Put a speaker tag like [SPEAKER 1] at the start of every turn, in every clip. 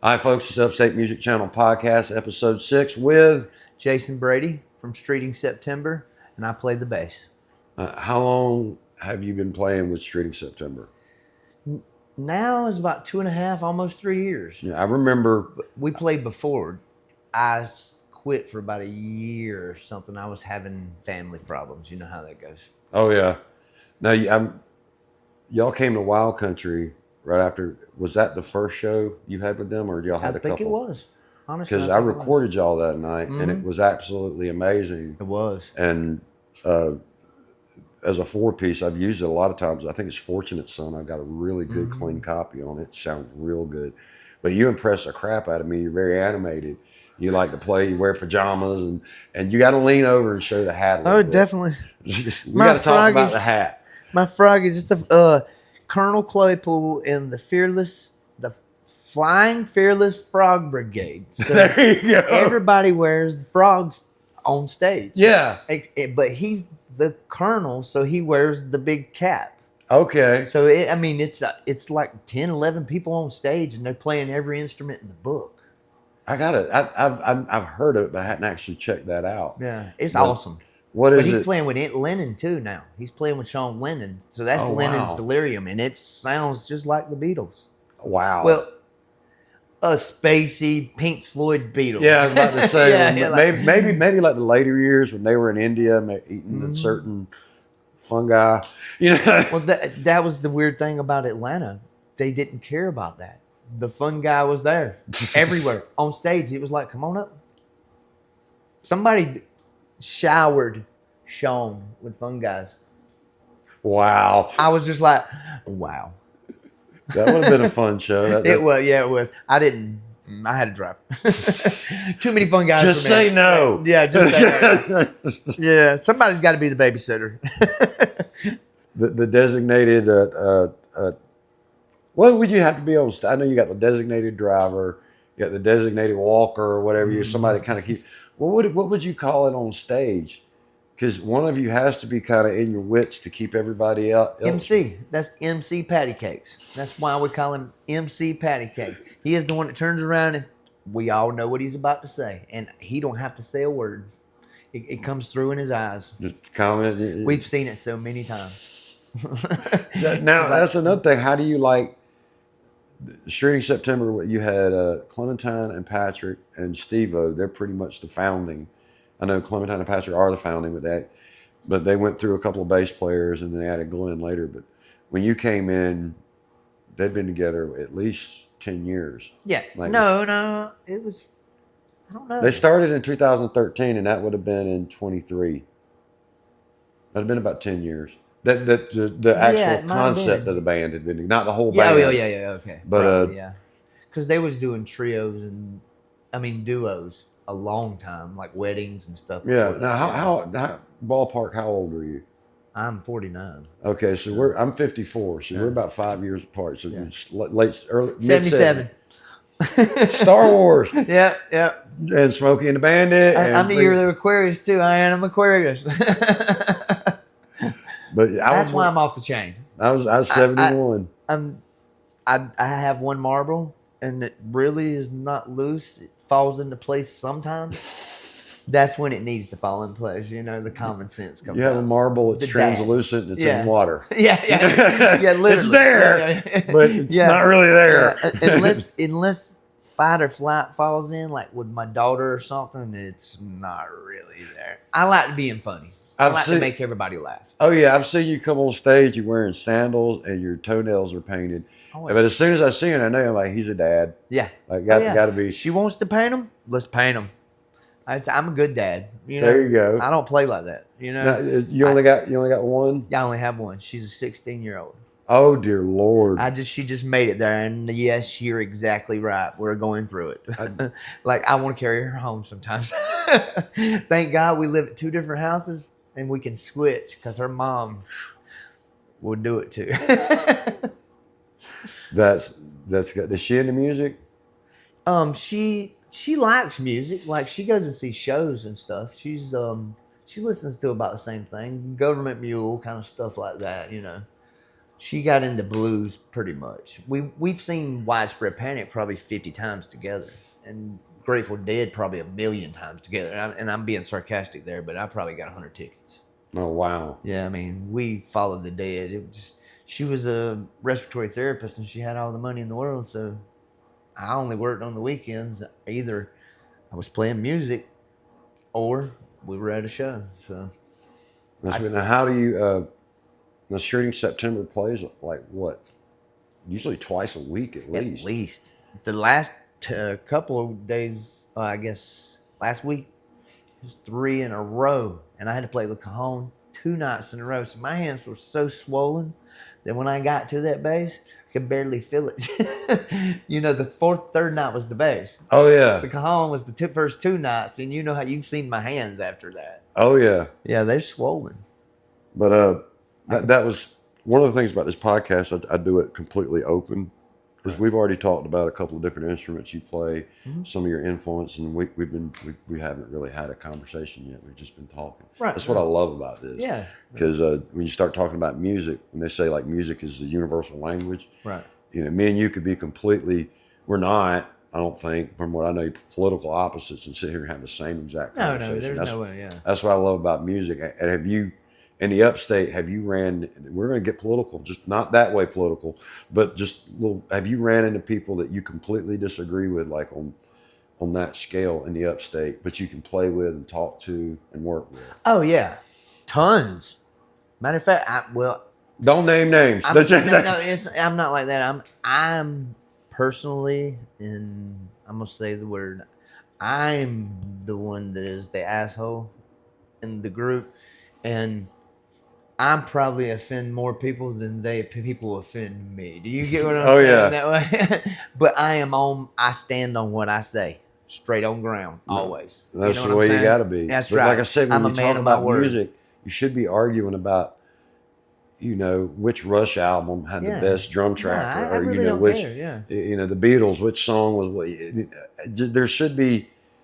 [SPEAKER 1] Hi, folks. It's Upstate Music Channel Podcast, Episode 6 with...
[SPEAKER 2] Jason Brady from Streeting September, and I play the bass.
[SPEAKER 1] how long have you been playing with Streeting September?
[SPEAKER 2] Now is about 2.5, almost 3 years.
[SPEAKER 1] Yeah, I remember...
[SPEAKER 2] We played before. I quit for about a year or something. I was having family problems. You know how that goes.
[SPEAKER 1] Oh, yeah. Now, y'all came to Wild Country right after... Was that the first show you had with them, or y'all had a couple?
[SPEAKER 2] I think it was. Honestly,
[SPEAKER 1] Because I recorded y'all that night, and it was absolutely amazing.
[SPEAKER 2] It was.
[SPEAKER 1] And as a 4-piece, I've used it a lot of times. I think it's Fortunate Son. I've got a really good, clean copy on it. It sounds real good. But you impress the crap out of me. You're very animated. You like to play. You wear pajamas, and you got to lean over and show the hat a little bit.
[SPEAKER 2] Definitely.
[SPEAKER 1] We got to talk about the hat.
[SPEAKER 2] My frog is just the Colonel Claypool in the Flying Fearless Frog Brigade. So
[SPEAKER 1] There you go.
[SPEAKER 2] everybody wears the frogs on stage.
[SPEAKER 1] Yeah.
[SPEAKER 2] But he's the colonel, so he wears the big cap.
[SPEAKER 1] Okay.
[SPEAKER 2] So it's like 10, 11 people on stage, and they're playing every instrument in the book.
[SPEAKER 1] I got it. I've heard of it, but I hadn't actually checked that out.
[SPEAKER 2] Yeah, it's awesome.
[SPEAKER 1] What is
[SPEAKER 2] But he's
[SPEAKER 1] it?
[SPEAKER 2] playing with Lennon too now. He's playing with Sean Lennon, so that's
[SPEAKER 1] Oh,
[SPEAKER 2] Lennon's
[SPEAKER 1] wow.
[SPEAKER 2] Delirium, and it sounds just like the Beatles.
[SPEAKER 1] Wow.
[SPEAKER 2] Well, a spacey Pink Floyd Beatles.
[SPEAKER 1] Yeah, I was about to say maybe like the later years when they were in India eating certain fungi. You know.
[SPEAKER 2] Well, that was the weird thing about Atlanta. They didn't care about that. The fun guy was there everywhere on stage. It was like, come on up. Somebody showered Sean with fun guys.
[SPEAKER 1] Wow.
[SPEAKER 2] I was just like, wow.
[SPEAKER 1] That would have been a fun show.
[SPEAKER 2] It was. Yeah, it was. I had to drive. Too many fun guys.
[SPEAKER 1] Just
[SPEAKER 2] for me.
[SPEAKER 1] say no.
[SPEAKER 2] Yeah, just say no. Yeah, somebody's got to be the babysitter.
[SPEAKER 1] the designated. What would you have to be on? I know you got the designated driver, you got the designated walker, or whatever. You're somebody that kind of keeps. What would you call it on stage? Because one of you has to be kind of in your wits to keep everybody else.
[SPEAKER 2] MC. That's MC Patty Cakes. That's why we call him MC Patty Cakes. He is the one that turns around and we all know what he's about to say. And he don't have to say a word. It comes through in his eyes.
[SPEAKER 1] Just comment.
[SPEAKER 2] We've seen it so many times.
[SPEAKER 1] Now, that's another thing. How do you like Streeting September? You had Clementine and Patrick and Steve-O. They're pretty much the founding. I know Clementine and Patrick are the founding, but they went through a couple of bass players and then they added Glenn later. But when you came in, they'd been together at least 10 years.
[SPEAKER 2] Yeah.
[SPEAKER 1] Like
[SPEAKER 2] No. It was, I don't know.
[SPEAKER 1] They started in 2013 and that would have been in 23. That'd have been about 10 years. The actual concept of the band had been, not the whole band.
[SPEAKER 2] Yeah, okay.
[SPEAKER 1] But
[SPEAKER 2] yeah. Because they was doing trios and, duos a long time, like weddings and stuff.
[SPEAKER 1] Yeah. Now, how ballpark? How old are you?
[SPEAKER 2] I'm 49.
[SPEAKER 1] Okay, so I'm 54, so we're about 5 years apart. So it's early
[SPEAKER 2] 77.
[SPEAKER 1] Star Wars.
[SPEAKER 2] Yeah.
[SPEAKER 1] And Smokey and the Bandit.
[SPEAKER 2] I'm the year of the Aquarius too. I am Aquarius.
[SPEAKER 1] But
[SPEAKER 2] that's why I'm off the chain.
[SPEAKER 1] I was 71.
[SPEAKER 2] I have one marble, and it really is not loose. It falls into place sometimes. That's when it needs to fall in place. The common sense comes out.
[SPEAKER 1] You have a marble, it's translucent, and it's in water.
[SPEAKER 2] Yeah, literally.
[SPEAKER 1] It's there, but it's not really there.
[SPEAKER 2] Yeah. Unless Fight or Flight falls in, like with my daughter or something, it's not really there. I like being funny. I like to make everybody laugh.
[SPEAKER 1] Oh, yeah. I've seen you come on stage, you're wearing sandals, and your toenails are painted. But as soon as I see him, I know he's a dad.
[SPEAKER 2] Yeah.
[SPEAKER 1] Like, got to be.
[SPEAKER 2] She wants to paint them? Let's paint them. I'm a good dad.
[SPEAKER 1] There you go.
[SPEAKER 2] I don't play like that.
[SPEAKER 1] Now, you only got one?
[SPEAKER 2] I only have one. She's a 16-year-old.
[SPEAKER 1] Oh, dear Lord.
[SPEAKER 2] She just made it there. And yes, you're exactly right. We're going through it. Like, I want to carry her home sometimes. Thank God we live at 2 different houses and we can switch because her mom would do it too.
[SPEAKER 1] That's good. Is she into music?
[SPEAKER 2] She likes music. Like, she goes and sees shows and stuff. She listens to about the same thing. Government Mule, kind of stuff like that, She got into blues pretty much. We've seen Widespread Panic probably 50 times together, and Grateful Dead probably 1,000,000 times together. And I'm being sarcastic there, but I probably got 100 tickets.
[SPEAKER 1] Oh wow.
[SPEAKER 2] Yeah, I mean, we followed the Dead. It was just, she was a respiratory therapist, and she had all the money in the world. So I only worked on the weekends. Either I was playing music, or we were at a show. So
[SPEAKER 1] Now, how do you? Now, Shooting September plays like what? Usually twice a week at least.
[SPEAKER 2] At least the last couple of days, I guess last week, it was 3 in a row, and I had to play the cajon 2 nights in a row. So my hands were so swollen that when I got to that bass, I could barely feel it. You know, the third night was the bass.
[SPEAKER 1] Oh yeah.
[SPEAKER 2] The cajon was the first 2 nights, and you know how you've seen my hands after that.
[SPEAKER 1] Oh yeah.
[SPEAKER 2] Yeah, they're swollen.
[SPEAKER 1] But that was one of the things about this podcast. I do it completely open, because we've already talked about a couple of different instruments you play, some of your influence, and we haven't really had a conversation yet. We've just been talking.
[SPEAKER 2] Right.
[SPEAKER 1] That's what I love about this.
[SPEAKER 2] Yeah.
[SPEAKER 1] Because when you start talking about music, when they say like music is the universal language,
[SPEAKER 2] Right.
[SPEAKER 1] You know, me and you could be completely. We're not. I don't think, from what I know, political opposites, and sit here and have the same exact conversation.
[SPEAKER 2] No, there's no way. Yeah.
[SPEAKER 1] That's what I love about music. And have you? In the Upstate, have you ran? We're going to get political, just not that way political, but just little. Have you ran into people that you completely disagree with, like on that scale in the Upstate, but you can play with and talk to and work with?
[SPEAKER 2] Oh yeah, tons. Matter of fact,
[SPEAKER 1] Don't name names.
[SPEAKER 2] I'm not like that. I'm personally, and I'm gonna say the word. I'm the one that is the asshole in the group, and I'm probably offend more people than people offend me. Do you get what I'm saying that way? But I stand on what I say, straight on ground, always.
[SPEAKER 1] That's
[SPEAKER 2] you know
[SPEAKER 1] the way you got to be.
[SPEAKER 2] That's
[SPEAKER 1] but
[SPEAKER 2] right.
[SPEAKER 1] Like I said, when
[SPEAKER 2] I'm
[SPEAKER 1] you
[SPEAKER 2] a man
[SPEAKER 1] talk
[SPEAKER 2] of my
[SPEAKER 1] about
[SPEAKER 2] word.
[SPEAKER 1] music, you should be arguing about, you know, which Rush album had the best drum track,
[SPEAKER 2] I really
[SPEAKER 1] you know,
[SPEAKER 2] don't
[SPEAKER 1] which,
[SPEAKER 2] care. Yeah.
[SPEAKER 1] you know, the Beatles, which song was what.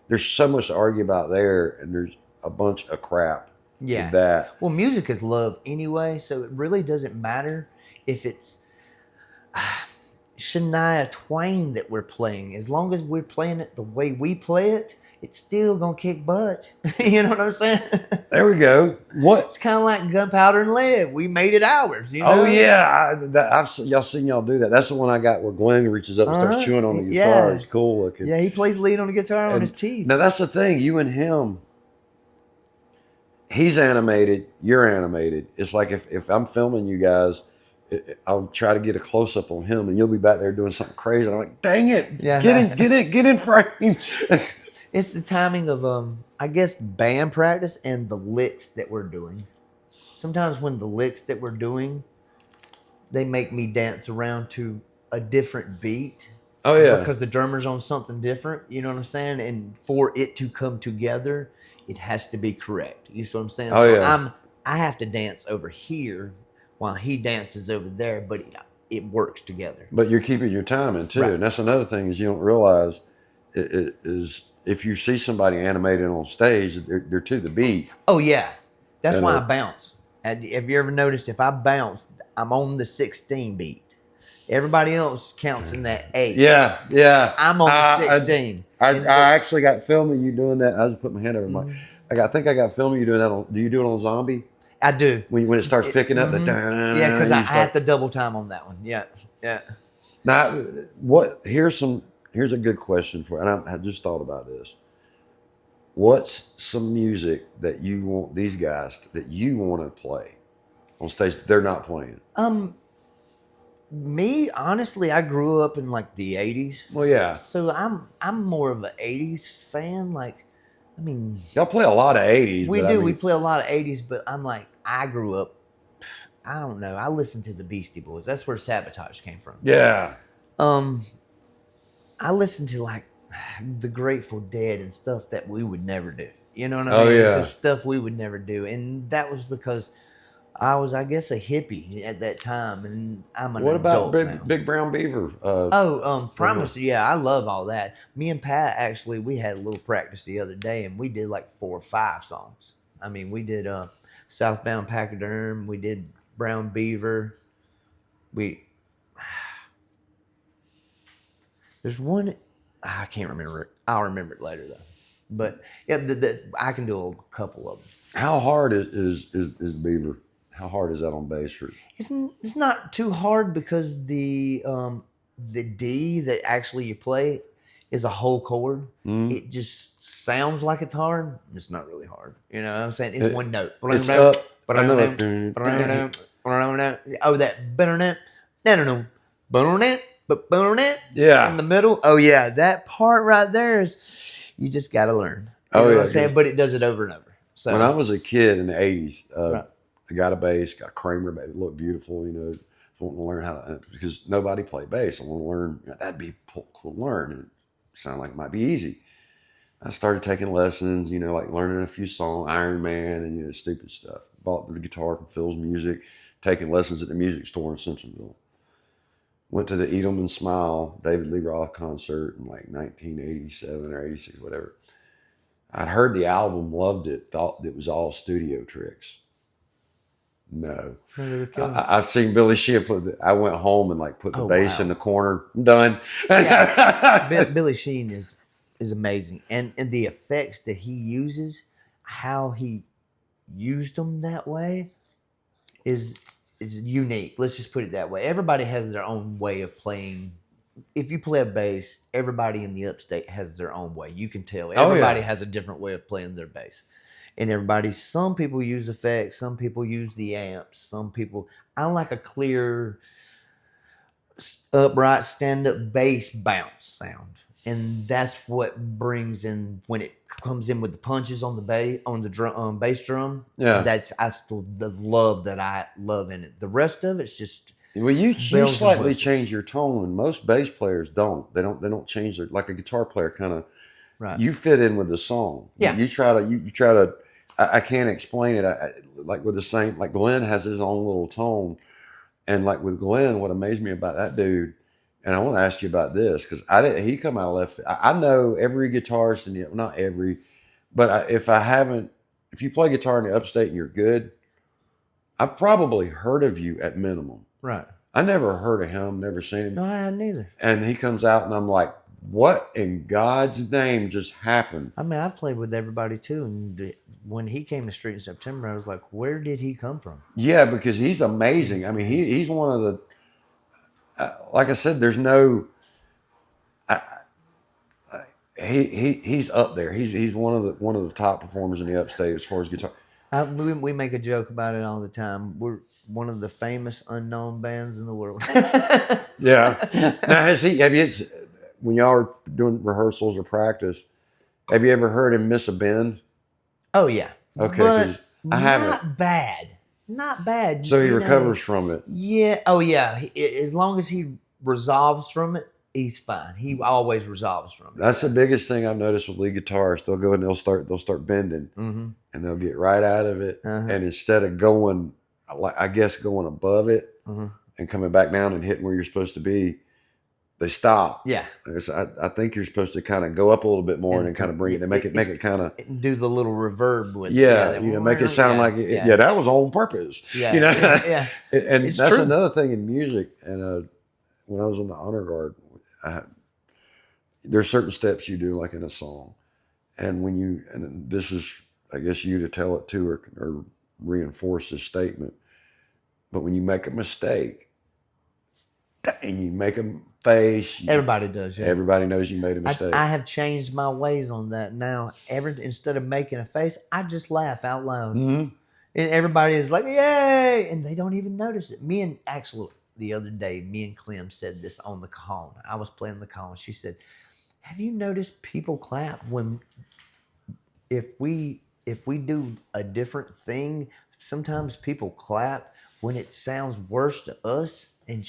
[SPEAKER 1] There's so much to argue about there, and there's a bunch of crap.
[SPEAKER 2] Yeah.
[SPEAKER 1] With that.
[SPEAKER 2] Well, music is love anyway, so it really doesn't matter if it's Shania Twain that we're playing. As long as we're playing it the way we play it, it's still gonna kick butt. You know what I'm saying?
[SPEAKER 1] There we go.
[SPEAKER 2] It's kind of like Gunpowder and Lead. We made it ours. You know?
[SPEAKER 1] Oh yeah, y'all seen y'all do that. That's the one I got where Glenn reaches up and starts chewing on the guitar. It's cool looking.
[SPEAKER 2] Yeah, he plays lead on the guitar on his teeth.
[SPEAKER 1] Now that's the thing. You and him. He's animated. You're animated. It's like if I'm filming you guys, I'll try to get a close up on him, and you'll be back there doing something crazy. And I'm like, dang it!
[SPEAKER 2] Yeah,
[SPEAKER 1] get in frame.
[SPEAKER 2] It's the timing of I guess band practice and the licks that we're doing. Sometimes when the licks that we're doing, they make me dance around to a different beat.
[SPEAKER 1] Oh yeah,
[SPEAKER 2] because the drummer's on something different. You know what I'm saying? And for it to come together, it has to be correct. You see what I'm saying?
[SPEAKER 1] Oh yeah.
[SPEAKER 2] I have to dance over here while he dances over there, but it works together.
[SPEAKER 1] But you're keeping your timing too, and that's another thing is you don't realize is if you see somebody animated on stage, they're to the beat.
[SPEAKER 2] Oh yeah, that's why I bounce. Have you ever noticed if I bounce, I'm on the 16 beat. Everybody else counts in that 8.
[SPEAKER 1] Yeah.
[SPEAKER 2] I'm on the 16.
[SPEAKER 1] I actually got film of you doing that. I just put my hand over my. I think I got film of you doing that. Do you do it on Zombie?
[SPEAKER 2] I do.
[SPEAKER 1] When it starts picking up the.
[SPEAKER 2] Yeah, because I have to double time on that one. Yeah.
[SPEAKER 1] Now, here's a good question for you, and I just thought about this. What's some music that you want these guys that you want to play on stage that they're not playing?
[SPEAKER 2] Me, honestly, I grew up in like the 80s.
[SPEAKER 1] Well, yeah.
[SPEAKER 2] So I'm more of an 80s fan. Like, I mean,
[SPEAKER 1] y'all play a lot of 80s.
[SPEAKER 2] We do. We play a lot of 80s, but I'm like, I grew up. I don't know. I listened to the Beastie Boys. That's where Sabotage came from.
[SPEAKER 1] Yeah.
[SPEAKER 2] I listened to like the Grateful Dead and stuff that we would never do. You know what I mean?
[SPEAKER 1] Oh yeah.
[SPEAKER 2] It's just stuff we would never do, and that was because I was, I guess, a hippie at that time, and I'm an
[SPEAKER 1] What about
[SPEAKER 2] adult now.
[SPEAKER 1] Big Brown Beaver?
[SPEAKER 2] Promise. Yeah, I love all that. Me and Pat, actually, we had a little practice the other day, and we did like 4 or 5 songs. I mean, we did Southbound Pachyderm, we did Brown Beaver, there's one, I can't remember it. I'll remember it later though. But yeah, I can do a couple of them.
[SPEAKER 1] How hard is Beaver? How hard is that on bass?
[SPEAKER 2] It's not too hard because the D that actually you play is a whole chord. It just sounds like it's hard. It's not really hard. You know what I'm saying? It's one note.
[SPEAKER 1] It's up.
[SPEAKER 2] Oh, that
[SPEAKER 1] Yeah.
[SPEAKER 2] in the middle. Oh yeah, that part right there is you just got to learn. You know what I'm saying? But it does it over and over. So
[SPEAKER 1] when I was a kid in the 80s,
[SPEAKER 2] right.
[SPEAKER 1] I got a bass, got a Kramer bass. It looked beautiful, you know. I wanted to learn how to, because nobody played bass. I want to learn, that'd be cool to learn. And it sounded like it might be easy. I started taking lessons, you know, like learning a few songs, Iron Man and, you know, stupid stuff. Bought the guitar from Phil's Music, taking lessons at the music store in Simpsonville. Went to the Edelman Smile David Lee Roth concert in like 1987 or 86, whatever. I'd heard the album, loved it, thought it was all studio tricks. No. I seen Billy Sheehan I went home and like put the bass in the corner. I'm done.
[SPEAKER 2] Yeah. Billy Sheehan is amazing. And the effects that he uses, how he used them that way is unique. Let's just put it that way. Everybody has their own way of playing. If you play a bass, everybody in the Upstate has their own way. You can tell. Everybody has a different way of playing their bass. And some people use effects, some people use the amps, I like a clear, upright, stand-up bass bounce sound. And that's what brings in, when it comes in with the punches on the bass drum. Yeah. I still the love that I love in it. The rest of it's just...
[SPEAKER 1] Well, you slightly change your tone, and most bass players don't. They don't change their, like a guitar player kind of. Right. You fit in with the song. Yeah. You try to. I can't explain it. Like with the same, like Glenn has his own little tone, and like with Glenn, what amazed me about that dude, and I want to ask you about this because he come out of left. I know every guitarist not every, but if you play guitar in the Upstate and you're good, I've probably heard of you at minimum. Right. I never heard of him, never seen him.
[SPEAKER 2] No, I haven't either.
[SPEAKER 1] And he comes out and I'm like, what in God's name just happened?
[SPEAKER 2] I mean, I've played with everybody too. And when he came to Street in September, I was like, where did he come from?
[SPEAKER 1] Yeah, because he's amazing. I mean, he's one of the, like I said, there's no, he's up there. He's one of the top performers in the Upstate as far as guitar.
[SPEAKER 2] We make a joke about it all the time. We're one of the famous unknown bands in the world.
[SPEAKER 1] Yeah. Now, when y'all are doing rehearsals or practice, have you ever heard him miss a bend?
[SPEAKER 2] Oh yeah.
[SPEAKER 1] Okay.
[SPEAKER 2] But
[SPEAKER 1] I haven't.
[SPEAKER 2] Not bad.
[SPEAKER 1] So he recovers from it.
[SPEAKER 2] Yeah. Oh yeah. As long as he resolves from it, he's fine. He always resolves from it.
[SPEAKER 1] That's the biggest thing I've noticed with lead guitarists. They'll go and they'll start bending, and they'll get right out of it. And instead of going above it and coming back down and hitting where you're supposed to be, they stop. Yeah. I think you're supposed to kind of go up a little bit more and then kind of bring it and make it kind of
[SPEAKER 2] do the little reverb with it.
[SPEAKER 1] Yeah, make it sound like that was on purpose. Yeah. Yeah. And that's true. Another thing in music. And when I was in the honor guard, there's certain steps you do like in a song, and this is, I guess, you to tell it to or reinforce this statement. But when you make a mistake, and you make a face,
[SPEAKER 2] everybody does. Yeah.
[SPEAKER 1] Everybody knows you made a mistake.
[SPEAKER 2] I have changed my ways on that now. Instead of making a face, I just laugh out loud, and everybody is like, "Yay!" and they don't even notice it. The other day, me and Clem said this on the call. I was playing the call. She said, "Have you noticed people clap if we do a different thing? Sometimes people clap when it sounds worse to us." And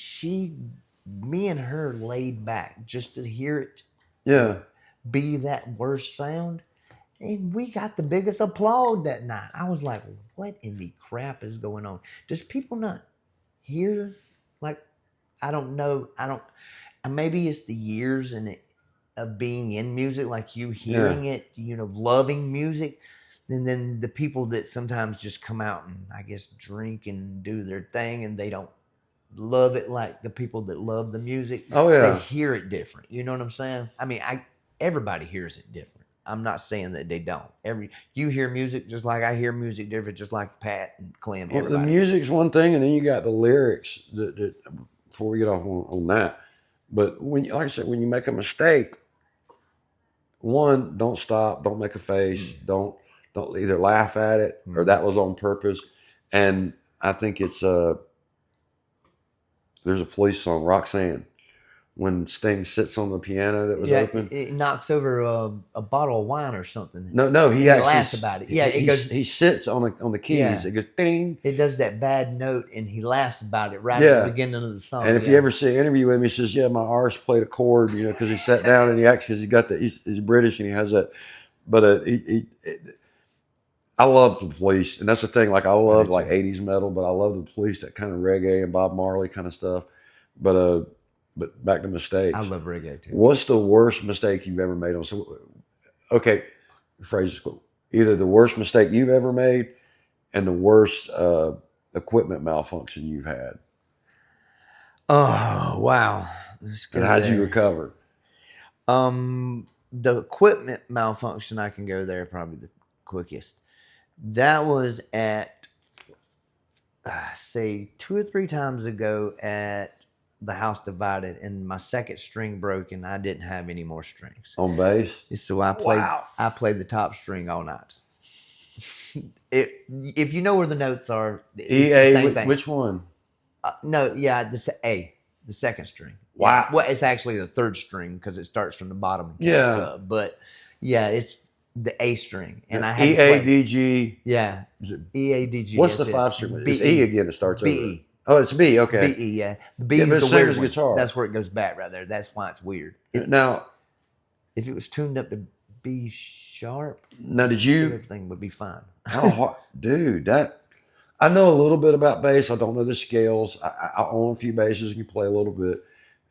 [SPEAKER 2] me and her laid back just to hear it. Yeah. Be that worse sound. And we got the biggest applause that night. I was like, what in the crap is going on? Does people not hear? Like, I don't know. Maybe it's the years of being in music, like you hearing it, loving music. And then the people that sometimes just come out and I guess drink and do their thing and they don't love it like the people that love the music.
[SPEAKER 1] Oh, yeah.
[SPEAKER 2] They hear it different. You know what I'm saying? I mean, everybody hears it different. I'm not saying that they don't. You hear music just like I hear music different, just like Pat and Clem.
[SPEAKER 1] Well, the music's one thing, and then you got the lyrics. That before we get off on that, but like I said, when you make a mistake, one, don't stop, don't make a face, don't either laugh at it or that was on purpose. And I think it's there's a Police song, Roxanne, when Sting sits on the piano that was open.
[SPEAKER 2] It knocks over a bottle of wine or something.
[SPEAKER 1] No, he actually
[SPEAKER 2] laughs about it. Yeah,
[SPEAKER 1] he sits on the keys.
[SPEAKER 2] Yeah.
[SPEAKER 1] It goes ding.
[SPEAKER 2] It does that bad note, and he laughs about it right at the beginning of the song.
[SPEAKER 1] And if you ever see an interview with him, he says, "Yeah, my arse played a chord," because he sat down and he's British and he has that. But I love the Police, and that's the thing. Like I love like '80s metal, but I love the Police, that kind of reggae and Bob Marley kind of stuff. But back to mistakes.
[SPEAKER 2] I love reggae too.
[SPEAKER 1] What's the worst mistake you've ever made on? So, okay, phrase is cool. Either the worst mistake you've ever made, and the worst equipment malfunction you've had.
[SPEAKER 2] Oh wow!
[SPEAKER 1] And how'd you recover?
[SPEAKER 2] The equipment malfunction, I can go there probably the quickest. That was at say 2 or 3 times ago at the House Divided, and my second string broke, and I didn't have any more strings
[SPEAKER 1] On bass.
[SPEAKER 2] So I played the top string all night. If you know where the notes are, it's the same thing.
[SPEAKER 1] Which one?
[SPEAKER 2] The second string.
[SPEAKER 1] Wow.
[SPEAKER 2] Well, it's actually the third string because it starts from the bottom. But yeah, it's the A string, and I had
[SPEAKER 1] E A D G.
[SPEAKER 2] Yeah, E A D G.
[SPEAKER 1] What's the 5 string? It's E again. It starts
[SPEAKER 2] B
[SPEAKER 1] over. Oh, it's B. Okay.
[SPEAKER 2] B E. Yeah, the B is the weird one. Guitar. That's where it goes back right there. That's why it's weird.
[SPEAKER 1] Now,
[SPEAKER 2] if it was tuned up to B sharp, everything would be fine.
[SPEAKER 1] How hard, dude? I know a little bit about bass. I don't know the scales. I own a few basses and can play a little bit.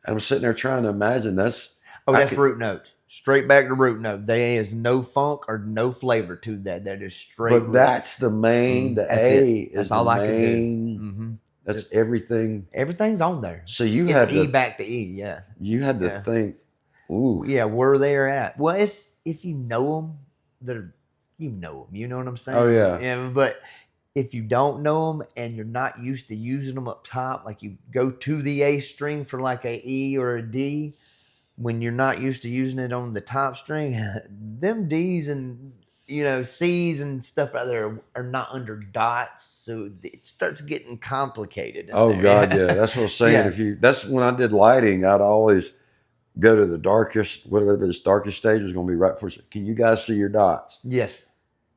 [SPEAKER 1] And I'm sitting there trying to imagine that's
[SPEAKER 2] root note. Straight back to root note. There is no funk or no flavor to that. That is straight.
[SPEAKER 1] But that's the main. The A is
[SPEAKER 2] that's all I can do.
[SPEAKER 1] Mm-hmm. That's everything.
[SPEAKER 2] Everything's on there.
[SPEAKER 1] So you had
[SPEAKER 2] E back to E. Yeah.
[SPEAKER 1] You had to think. Ooh.
[SPEAKER 2] Yeah, where they're at. Well, it's if you know them, you know them. You know what I'm saying?
[SPEAKER 1] Oh yeah.
[SPEAKER 2] Yeah, but if you don't know them and you're not used to using them up top, like you go to the A string for like a E or a D, when you're not used to using it on the top string, them D's and C's and stuff out there are not under dots, so it starts getting complicated.
[SPEAKER 1] Oh there. God, yeah, that's what I was saying.
[SPEAKER 2] Yeah.
[SPEAKER 1] That's when I did lighting, I'd always go to the darkest, whatever this darkest stage was going to be right before. Can you guys see your dots?
[SPEAKER 2] Yes.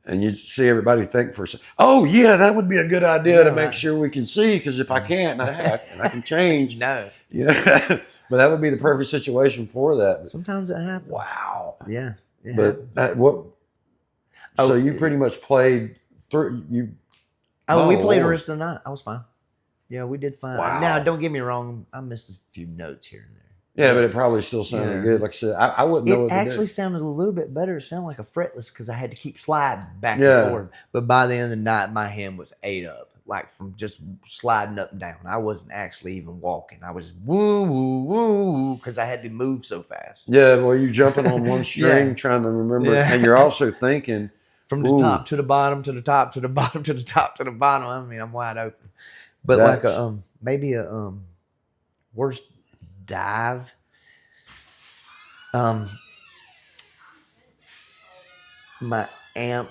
[SPEAKER 1] And you see everybody think for a second, oh yeah, that would be a good idea to make sure we can see, because if I can't, I can change.
[SPEAKER 2] No.
[SPEAKER 1] But that would be the perfect situation for that.
[SPEAKER 2] Sometimes it happens.
[SPEAKER 1] Wow.
[SPEAKER 2] Yeah.
[SPEAKER 1] But what? So you pretty much played through you.
[SPEAKER 2] Oh, we played the rest of the night. I was fine. Yeah, we did fine.
[SPEAKER 1] Wow.
[SPEAKER 2] Now, don't get me wrong. I missed a few notes here and there.
[SPEAKER 1] Yeah, but it probably still sounded good. Like I said, I wouldn't know.
[SPEAKER 2] It actually sounded a little bit better. It sounded like a fretless because I had to keep sliding back and forth. But by the end of the night, my hand was ate up, like from just sliding up and down. I wasn't actually even walking. I was woo, woo, woo, because I had to move so fast. Yeah,
[SPEAKER 1] well, you're jumping on one string trying to remember. Yeah. And you're also thinking.
[SPEAKER 2] From the top to the bottom, to the top, to the bottom, to the top, to the bottom. I mean, I'm wide open. But maybe a worst dive. My amp,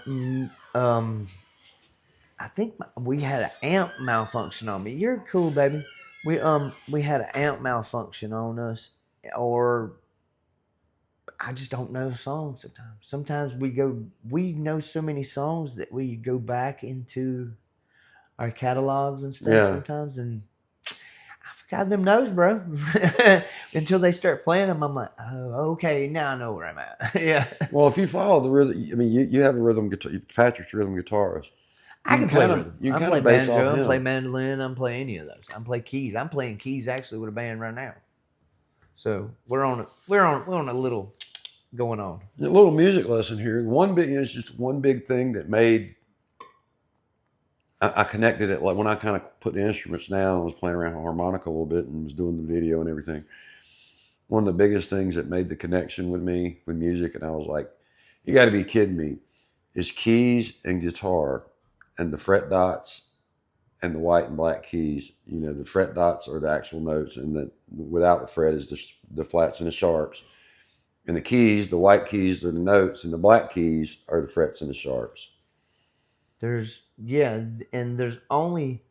[SPEAKER 2] I think we had an amp malfunction on me. You're cool, baby. We had an amp malfunction on us, or I just don't know songs sometimes. Sometimes we know so many songs that we go back into our catalogs and stuff sometimes, and I forgot them notes, bro. Until they start playing them, I'm like, oh, okay, now I know where I'm at. Yeah.
[SPEAKER 1] Well, if you follow the rhythm, I mean, you have a rhythm guitar. Patrick's rhythm guitarist.
[SPEAKER 2] I can play rhythm. I play banjo. I play mandolin. I play any of those. I play keys. I'm playing keys actually with a band right now. So we're on a little going on.
[SPEAKER 1] A little music lesson here. It's just one big thing that made I connected it like when I kind of put the instruments down and was playing around with harmonica a little bit and was doing the video and everything. One of the biggest things that made the connection with me with music, and I was like, you got to be kidding me, is keys and guitar and the fret dots and the white and black keys. You know, the fret dots are the actual notes, and the without the fret is the flats and the sharps. And the keys, the white keys are the notes, and the black keys are the frets and the sharps.
[SPEAKER 2] And there's only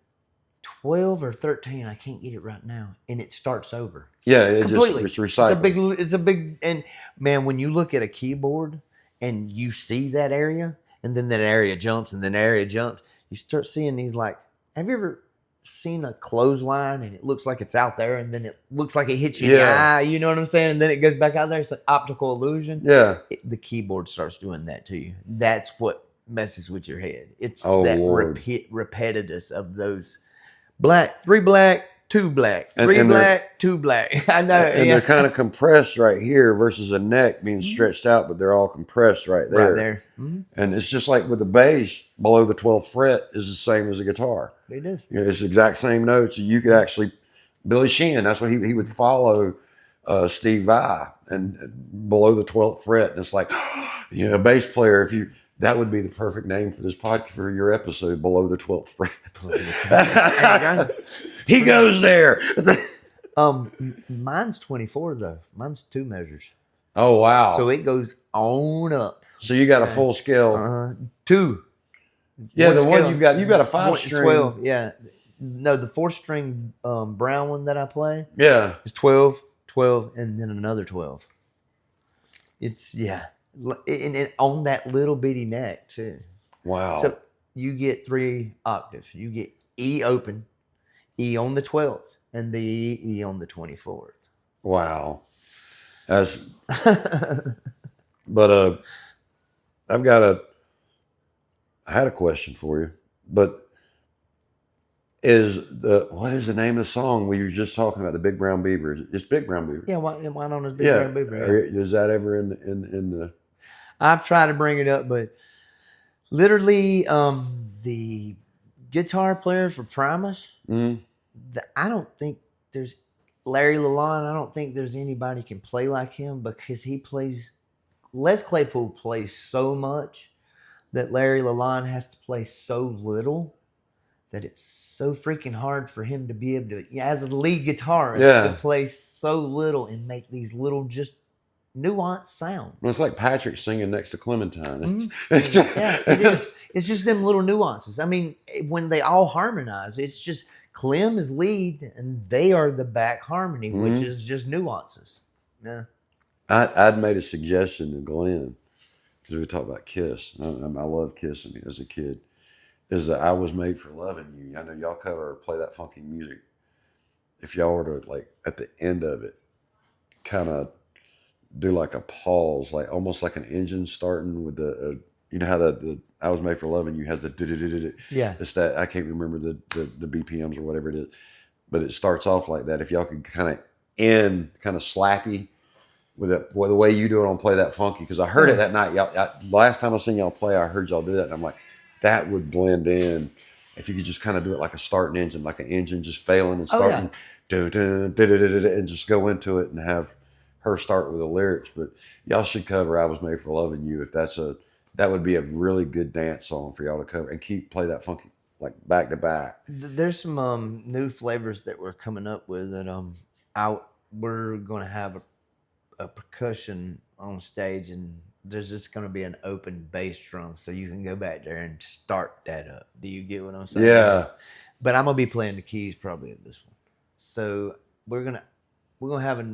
[SPEAKER 2] 12 or 13. I can't get it right now, and it starts over.
[SPEAKER 1] Yeah, it's
[SPEAKER 2] It's
[SPEAKER 1] recycled.
[SPEAKER 2] a big, and man, when you look at a keyboard and you see that area, and then that area jumps, and then the area jumps, you start seeing these like. Have you ever seen a clothesline and it looks like it's out there, and then it looks like it hits you in the eye? You know what I'm saying? And then it goes back out there. It's an optical illusion.
[SPEAKER 1] Yeah,
[SPEAKER 2] the keyboard starts doing that to you. That's what messes with your head. It's repetitious of those black, 3 black, 2 black, 3 black, 2 black. I know.
[SPEAKER 1] And they're kind of compressed right here versus a neck being stretched out, but they're all compressed right there.
[SPEAKER 2] Right there. Mm-hmm.
[SPEAKER 1] And it's just like with the bass, below the 12th fret is the same as a guitar.
[SPEAKER 2] It is.
[SPEAKER 1] You know, it's the exact same notes. You could actually, Billy Sheehan, that's what he would follow Steve Vai, and below the 12th fret. And it's like, you know, a bass player, that would be the perfect name for this podcast, for your episode, below the 12th fret. He goes there.
[SPEAKER 2] Mine's 24 though. Mine's 2 measures.
[SPEAKER 1] Oh wow!
[SPEAKER 2] So it goes on up.
[SPEAKER 1] So you got a full scale.
[SPEAKER 2] 2.
[SPEAKER 1] Yeah, the one you've got a 5-string.
[SPEAKER 2] 12. Yeah. No, the 4-string brown one that I play.
[SPEAKER 1] Yeah.
[SPEAKER 2] Is 12, 12, and then another 12. It's and on that little bitty neck too.
[SPEAKER 1] Wow.
[SPEAKER 2] So you get 3 octaves. You get E open, E on the 12th, and the E on the 24th.
[SPEAKER 1] Wow. But I had a question for you, but what is the name of the song we were just talking about, the Big Brown Beaver? It's Big Brown Beaver.
[SPEAKER 2] Yeah, why not as Big Brown Beaver?
[SPEAKER 1] Is that ever in the?
[SPEAKER 2] I've tried to bring it up, but literally, the guitar player for Primus, I don't think there's Larry Lalonde. I don't think there's anybody can play like him, because he plays. Les Claypool plays so much that Larry Lalonde has to play so little that it's so freaking hard for him to be able to, as a lead guitarist, to play so little and make these little just nuanced sounds.
[SPEAKER 1] Well, it's like Patrick singing next to Clementine.
[SPEAKER 2] Yeah, it is. It's just them little nuances. I mean, when they all harmonize, it's just Clem is lead and they are the back harmony, which is just nuances. Yeah.
[SPEAKER 1] I'd made a suggestion to Glenn, because we talked about Kiss. I love Kiss as a kid. Is that I Was Made for Loving You. I know y'all cover or play that funky music. If y'all were to, like, at the end of it, kind of do like a pause, like almost like an engine starting with the, you know how the I Was Made for Loving You has the
[SPEAKER 2] yeah.
[SPEAKER 1] It's that, I can't remember the BPMs or whatever it is, but it starts off like that. If y'all could kind of end kind of slappy with the way you do it on Play That Funky, because I heard it that night. Last time I seen y'all play, I heard y'all do that, and I'm like, that would blend in if you could just kind of do it like a starting engine, like an engine just failing and starting, and just go into it and have her start with the lyrics. But y'all should cover I Was Made for Loving You. If that would be a really good dance song for y'all to cover, and Play That Funky like back to back.
[SPEAKER 2] There's some new flavors that we're coming up with that we're going to have a percussion on stage, and there's just going to be an open bass drum, so you can go back there and start that up. Do you get what I'm saying?
[SPEAKER 1] Yeah.
[SPEAKER 2] But I'm gonna be playing the keys probably at this one, so we're gonna have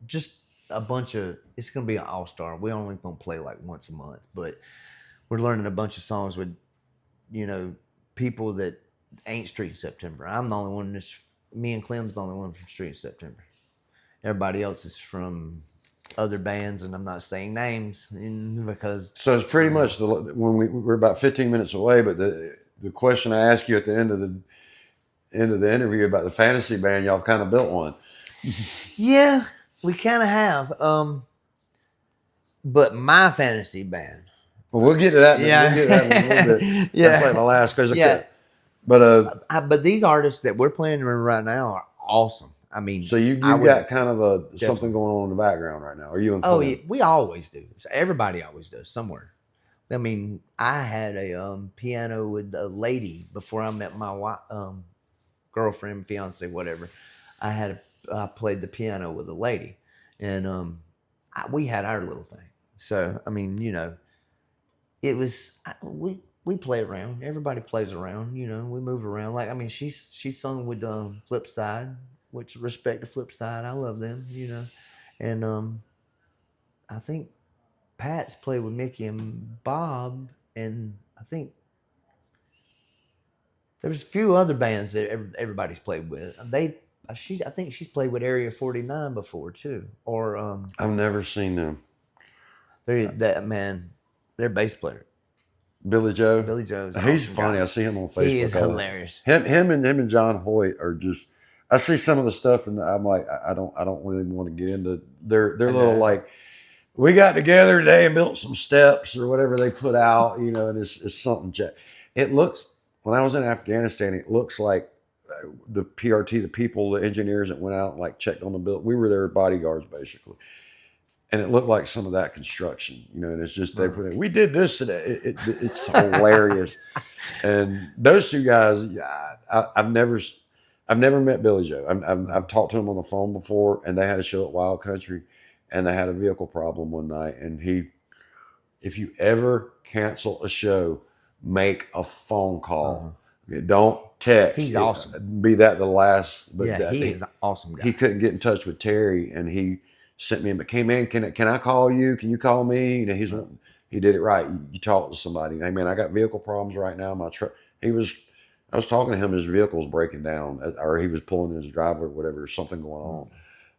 [SPEAKER 2] just a bunch of. It's gonna be an all-star. We're only gonna play like once a month, but we're learning a bunch of songs with, people that ain't Street in September. I'm the only one. Me and Clem's the only one from Street in September. Everybody else is from other bands, and I'm not saying names because.
[SPEAKER 1] So it's pretty much when we're about 15 minutes away, but the question I asked you at the end of the interview about the fantasy band, y'all kind of built one.
[SPEAKER 2] Yeah, we kind of have. But my fantasy band,
[SPEAKER 1] Well, we'll get to that.
[SPEAKER 2] Yeah.
[SPEAKER 1] We'll get to that in a little bit.
[SPEAKER 2] Yeah.
[SPEAKER 1] That's like my last question.
[SPEAKER 2] Yeah.
[SPEAKER 1] But
[SPEAKER 2] these artists that we're playing right now are awesome. I mean,
[SPEAKER 1] so you've got kind of something going on in the background right now. Are you in?
[SPEAKER 2] Oh yeah, we always do. Everybody always does somewhere. I mean, I had a piano with a lady before I met my girlfriend, fiance, whatever. I played the piano with a lady, and we had our little thing. So I mean, you know, it was we play around. Everybody plays around. You know, we move around. Like I mean, she sung with Flipside, which respect to Flipside. I love them. You know, and I think Pat's played with Mickey and Bob, and I think there's a few other bands that everybody's played with. I think she's played with Area 49 before too. Or
[SPEAKER 1] I've never seen them.
[SPEAKER 2] Their bass player,
[SPEAKER 1] Billy Joe.
[SPEAKER 2] Billy Joe's
[SPEAKER 1] He's
[SPEAKER 2] awesome
[SPEAKER 1] funny.
[SPEAKER 2] guy.
[SPEAKER 1] I see him on Facebook.
[SPEAKER 2] He is hilarious.
[SPEAKER 1] Him and John Hoyt are just. I see some of the stuff, and I'm like, I don't really want to get into their little like. We got together today and built some steps or whatever they put out, you know, and it's something. It looks, when I was in Afghanistan, it looks like the PRT, the people, the engineers that went out and like checked on the build. We were their bodyguards basically. And it looked like some of that construction, you know, and it's just, they put in, we did this today. It's hilarious. And those two guys, I've never met Billy Joe. I've talked to him on the phone before, and they had a show at Wild Country. And they had a vehicle problem one night. And if you ever cancel a show, make a phone call. Don't text.
[SPEAKER 2] He's awesome.
[SPEAKER 1] Be that the last.
[SPEAKER 2] But yeah, he is an awesome guy.
[SPEAKER 1] He couldn't get in touch with Terry, and he sent me a, hey man, can I call you? Can you call me? You know, he did it right. You talk to somebody. Hey man, I got vehicle problems right now. My truck. I was talking to him. His vehicle was breaking down, or he was pulling in his driveway, or whatever. There's something going on.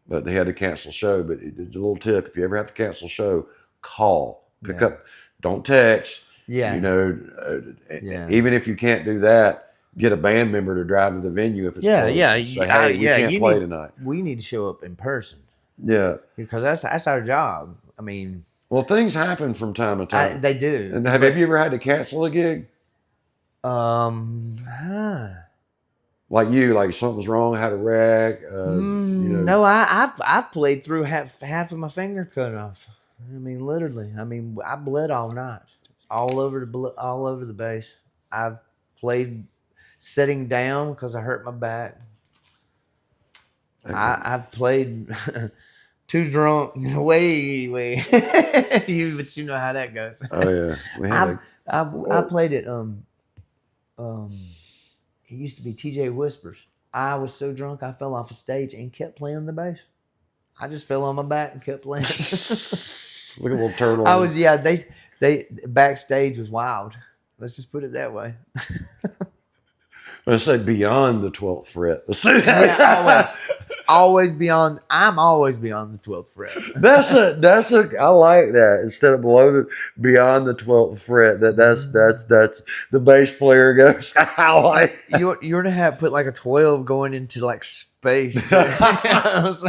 [SPEAKER 1] But they had to cancel the show. But it's a little tip: if you ever have to cancel a show, call, pick up, don't text.
[SPEAKER 2] Yeah,
[SPEAKER 1] you know, even if you can't do that, get a band member to drive to the venue if it's closed. Say, hey, we can't play tonight.
[SPEAKER 2] We need to show up in person.
[SPEAKER 1] Yeah,
[SPEAKER 2] because that's our job. I mean,
[SPEAKER 1] well, things happen from time to time.
[SPEAKER 2] They do.
[SPEAKER 1] And have you ever had to cancel a gig? Like something's wrong, had a wreck.
[SPEAKER 2] No, I've played through half of my finger cut off. I mean, literally. I mean, I bled all night, all over the bass. I've played sitting down because I hurt my back. I've played too drunk, way. But you know how that goes.
[SPEAKER 1] Oh yeah,
[SPEAKER 2] I played it. It used to be TJ Whispers. I was so drunk I fell off a stage and kept playing the bass. I just fell on my back and kept playing.
[SPEAKER 1] Look at a little turtle.
[SPEAKER 2] They backstage was wild. Let's just put it that way.
[SPEAKER 1] Let's say beyond the 12th fret.
[SPEAKER 2] Always beyond. I'm always beyond the 12th fret.
[SPEAKER 1] I like that. Instead of beyond the 12th fret, that's the bass player goes. I like.
[SPEAKER 2] You're to have put like a 12 going into like space. Because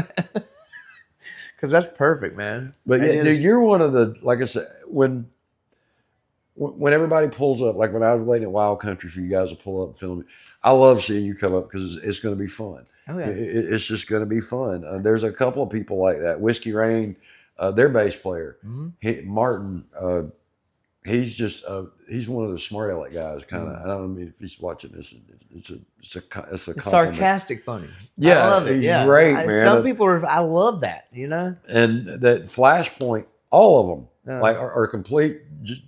[SPEAKER 2] that's perfect, man.
[SPEAKER 1] But yeah, dude, you're one of the, like I said, when everybody pulls up, like when I was waiting at Wild Country for you guys to pull up and film it, I love seeing you come up because it's going to be fun.
[SPEAKER 2] Oh, yeah.
[SPEAKER 1] It's just going to be fun. There's a couple of people like that. Whiskey Rain, their bass player, Martin. He's one of the smart aleck guys. Kind of. I don't know if he's watching this. It's
[SPEAKER 2] sarcastic funny.
[SPEAKER 1] Yeah,
[SPEAKER 2] I love it.
[SPEAKER 1] He's great, man.
[SPEAKER 2] Some people I love that. You know.
[SPEAKER 1] And that Flashpoint, all of them are complete, just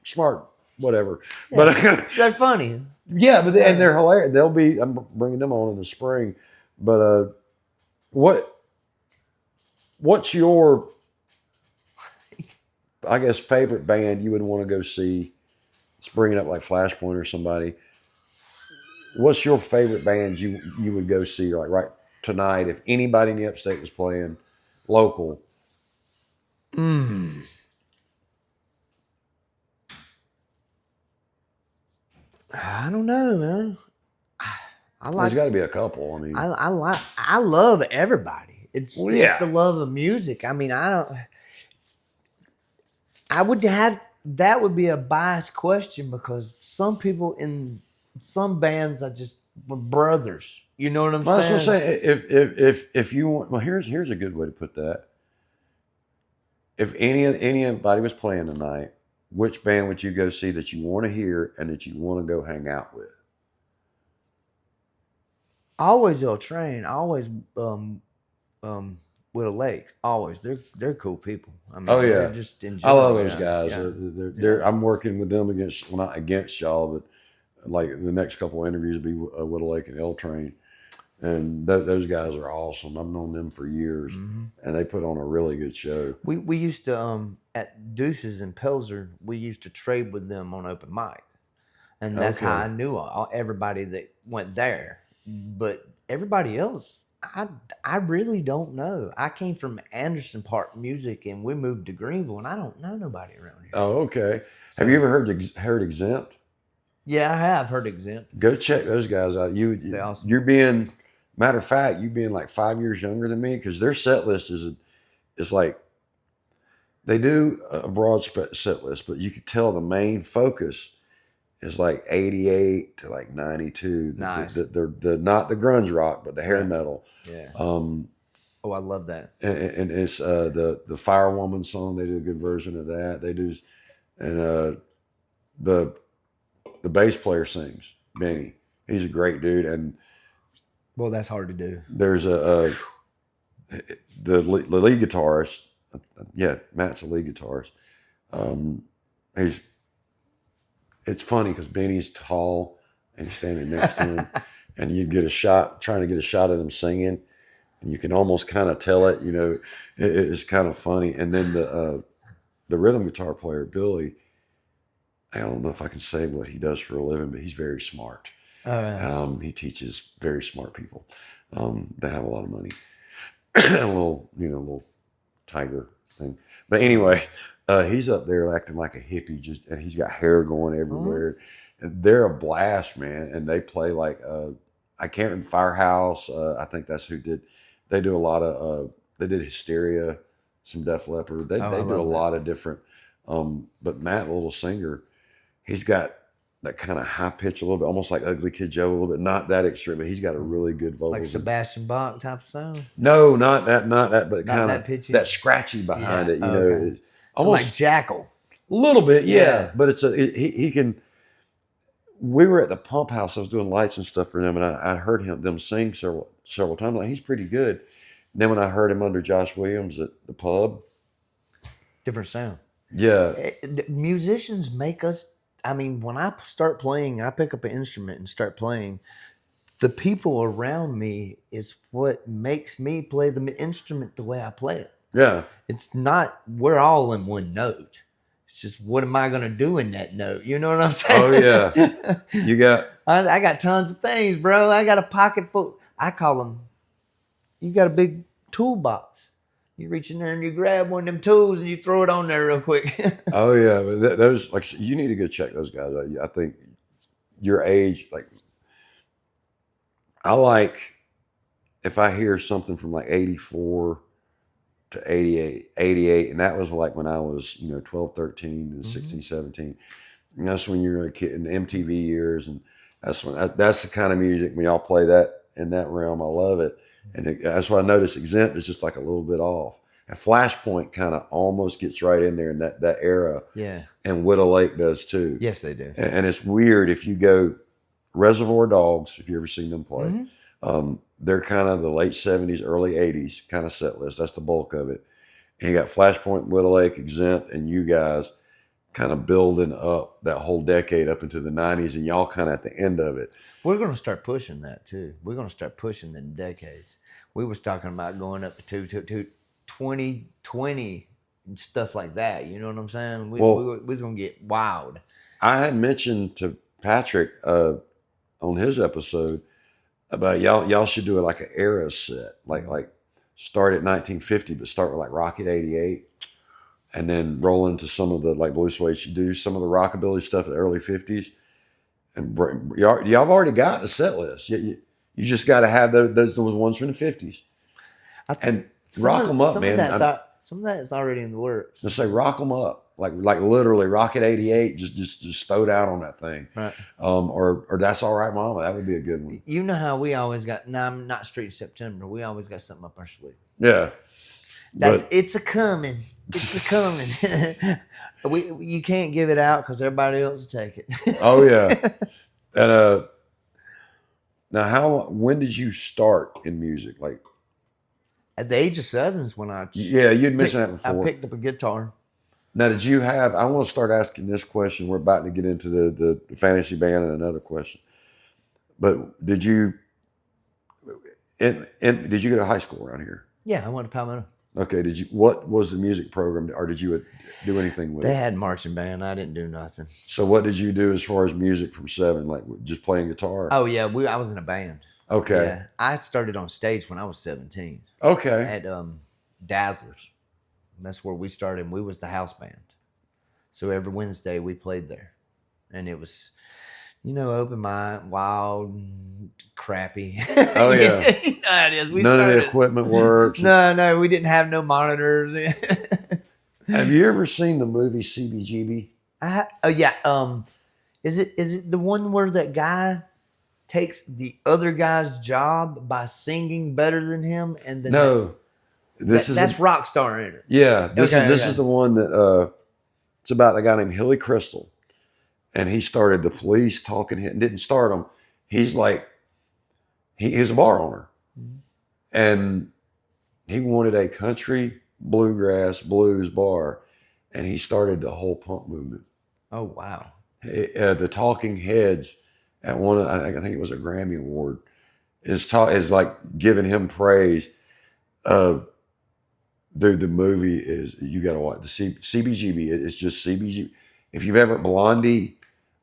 [SPEAKER 1] smart, whatever.
[SPEAKER 2] Yeah,
[SPEAKER 1] but
[SPEAKER 2] they're funny.
[SPEAKER 1] Yeah, but and they're hilarious. I'm bringing them on in the spring. But what's your, I guess, favorite band you would want to go see? It's bringing up like Flashpoint or somebody. What's your favorite band you would go see like right tonight if anybody in the Upstate was playing local?
[SPEAKER 2] I don't know, man.
[SPEAKER 1] There's got to be a couple. I mean,
[SPEAKER 2] I love everybody. It's the love of music. I mean, I would have that would be a biased question because some people in some bands are just brothers. You know what I'm
[SPEAKER 1] Well, that's what I'm
[SPEAKER 2] saying?
[SPEAKER 1] saying. If you want, well, here's a good way to put that. If anybody was playing tonight, which band would you go see that you want to hear and that you want to go hang out with?
[SPEAKER 2] Always L Train. Always Widow Lake. Always. They're cool people. I mean,
[SPEAKER 1] Oh
[SPEAKER 2] they're
[SPEAKER 1] yeah,
[SPEAKER 2] just in
[SPEAKER 1] I love
[SPEAKER 2] general.
[SPEAKER 1] those
[SPEAKER 2] Yeah,
[SPEAKER 1] guys.
[SPEAKER 2] yeah.
[SPEAKER 1] I'm working with them against, well, not against y'all, but like the next couple of interviews will be Widow Lake and L Train, and those guys are awesome. I've known them for years, and they put on a really good show.
[SPEAKER 2] We used to at Deuces and Pelzer, we used to trade with them on open mic, and that's how
[SPEAKER 1] Okay.
[SPEAKER 2] I knew everybody that went there. But everybody else, I really don't know. I came from Anderson Park Music, and we moved to Greenville, and I don't know nobody around here.
[SPEAKER 1] Oh, okay. Have you ever heard Exempt?
[SPEAKER 2] Yeah, I have heard Exempt.
[SPEAKER 1] Go check those guys out.
[SPEAKER 2] They're awesome.
[SPEAKER 1] You're being, matter of fact, you being like 5 years younger than me, because their set list is like, they do a broad set list, but you could tell the main focus is like 88 to like 92.
[SPEAKER 2] Nice.
[SPEAKER 1] The not the grunge rock, but the hair metal.
[SPEAKER 2] Yeah.
[SPEAKER 1] Oh,
[SPEAKER 2] I love that.
[SPEAKER 1] And it's the Firewoman song. They do a good version of that. They do, and the bass player sings. Benny, he's a great dude. And
[SPEAKER 2] Well, that's hard to do.
[SPEAKER 1] there's the lead guitarist. Yeah, Matt's a lead guitarist. It's funny because Benny's tall and he's standing next to him, and you get trying to get a shot of him singing, and you can almost kind of tell it. You know, it's kind of funny. And then the rhythm guitar player Billy, I don't know if I can say what he does for a living, but he's very smart. He teaches very smart people that have a lot of money. A little tiger thing. But anyway, he's up there acting like a hippie, and he's got hair going everywhere. And they're a blast, man. And they play like I can't remember, Firehouse. I think that's who did. They do a lot of. They did Hysteria, some Def Leppard. They do a lot of different. But Matt, the little singer, he's got that kind of high pitch a little bit, almost like Ugly Kid Joe a little bit. Not that extreme, but he's got a really good vocal.
[SPEAKER 2] Like Sebastian Bach type sound?
[SPEAKER 1] No, not that, but kind
[SPEAKER 2] that
[SPEAKER 1] of
[SPEAKER 2] pitchy?
[SPEAKER 1] that scratchy behind it. You know,
[SPEAKER 2] Okay.
[SPEAKER 1] almost
[SPEAKER 2] like Jackal.
[SPEAKER 1] a little bit, yeah. But he can. We were at the Pump House. I was doing lights and stuff for them, and I heard them sing several times. Like, he's pretty good. And then when I heard him under Josh Williams at the pub,
[SPEAKER 2] different sound.
[SPEAKER 1] Yeah,
[SPEAKER 2] musicians make us. I mean, when I start playing, I pick up an instrument and start playing. The people around me is what makes me play the instrument the way I play it.
[SPEAKER 1] Yeah,
[SPEAKER 2] it's not. We're all in one note. It's just, what am I going to do in that note? You know what I'm saying?
[SPEAKER 1] Oh yeah, you got.
[SPEAKER 2] I got tons of things, bro. I got a pocket full. I call them. You got a big toolbox. You reach in there and you grab one of them tools and you throw it on there real quick.
[SPEAKER 1] Oh yeah, but those, like, you need to go check those guys out. I think your age, like, I like if I hear something from like 84 to 88, and that was like when I was 12, 13, and 16, 17. And that's when you're a kid in the MTV years, and that's the kind of music when y'all play that in that realm. I love it. And that's why I noticed Exempt is just like a little bit off. And Flashpoint kind of almost gets right in there in that era.
[SPEAKER 2] Yeah.
[SPEAKER 1] And Widow Lake does too.
[SPEAKER 2] Yes, they do.
[SPEAKER 1] And it's weird if you go Reservoir Dogs, if you ever seen them play. They're kind of the late 70s, early 80s kind of set list. That's the bulk of it. And you got Flashpoint, Widow Lake, Exempt, and you guys kind of building up that whole decade up into the 90s, and y'all kind of at the end of it.
[SPEAKER 2] We're going to start pushing that too. We're going to start pushing the decades. We was talking about going up to 2020 and stuff like that. You know what I'm saying? We was going to get wild.
[SPEAKER 1] I had mentioned to Patrick on his episode about y'all should do it like an era set, like start at 1950, but start with like Rocket 88. And then roll into some of the like Blue Suede should do some of the rockabilly stuff in the early 50s. And y'all have already got the set list. You just got to have those ones from the 50s. And rock them up, man.
[SPEAKER 2] Some of that is already in the works.
[SPEAKER 1] Just say rock them up, like literally Rocket 88. Just throw it out on that thing,
[SPEAKER 2] Right.
[SPEAKER 1] Or That's All Right, Mama. That would be a good one.
[SPEAKER 2] You know how we always got. No, I'm not Street September. We always got something up our sleeve.
[SPEAKER 1] Yeah,
[SPEAKER 2] It's a coming. It's a coming. You can't give it out because everybody else will take it.
[SPEAKER 1] Oh yeah, and now when did you start in music? Like
[SPEAKER 2] At the age of 7 is when
[SPEAKER 1] you'd mentioned that before.
[SPEAKER 2] I picked up a guitar.
[SPEAKER 1] Now, did you have? I want to start asking this question. We're about to get into the fantasy band and another question. But did you? Did you go to high school around here?
[SPEAKER 2] Yeah, I went to Palmetto.
[SPEAKER 1] Okay. Did you? What was the music program, or did you do anything with
[SPEAKER 2] They
[SPEAKER 1] it?
[SPEAKER 2] had marching band. I didn't do nothing.
[SPEAKER 1] So, what did you do as far as music from 7? Like just playing guitar?
[SPEAKER 2] Oh yeah, I was in a band.
[SPEAKER 1] Okay.
[SPEAKER 2] Yeah, I started on stage when I was 17
[SPEAKER 1] Okay.
[SPEAKER 2] at Dazzlers. That's where we started. And we was the house band. So every Wednesday we played there, and it was, open mic, wild, crappy.
[SPEAKER 1] Oh yeah.
[SPEAKER 2] It is.
[SPEAKER 1] None of the equipment works.
[SPEAKER 2] No, we didn't have no monitors.
[SPEAKER 1] Have you ever seen the movie CBGB?
[SPEAKER 2] Is it the one where that guy takes the other guy's job by singing better than him? And then
[SPEAKER 1] No. That's
[SPEAKER 2] Rockstar in it.
[SPEAKER 1] Yeah, this
[SPEAKER 2] Okay.
[SPEAKER 1] is the one that it's about a guy named Hilly Crystal, and he started the Police talking. He didn't start them. He's like he's a bar owner, and he wanted a country bluegrass blues bar, and he started the whole punk movement.
[SPEAKER 2] Oh wow!
[SPEAKER 1] The Talking Heads at I think it was a Grammy Award is like giving him praise. Dude, the movie is, you got to watch the CBGB. It's just CBGB. If you've ever Blondie,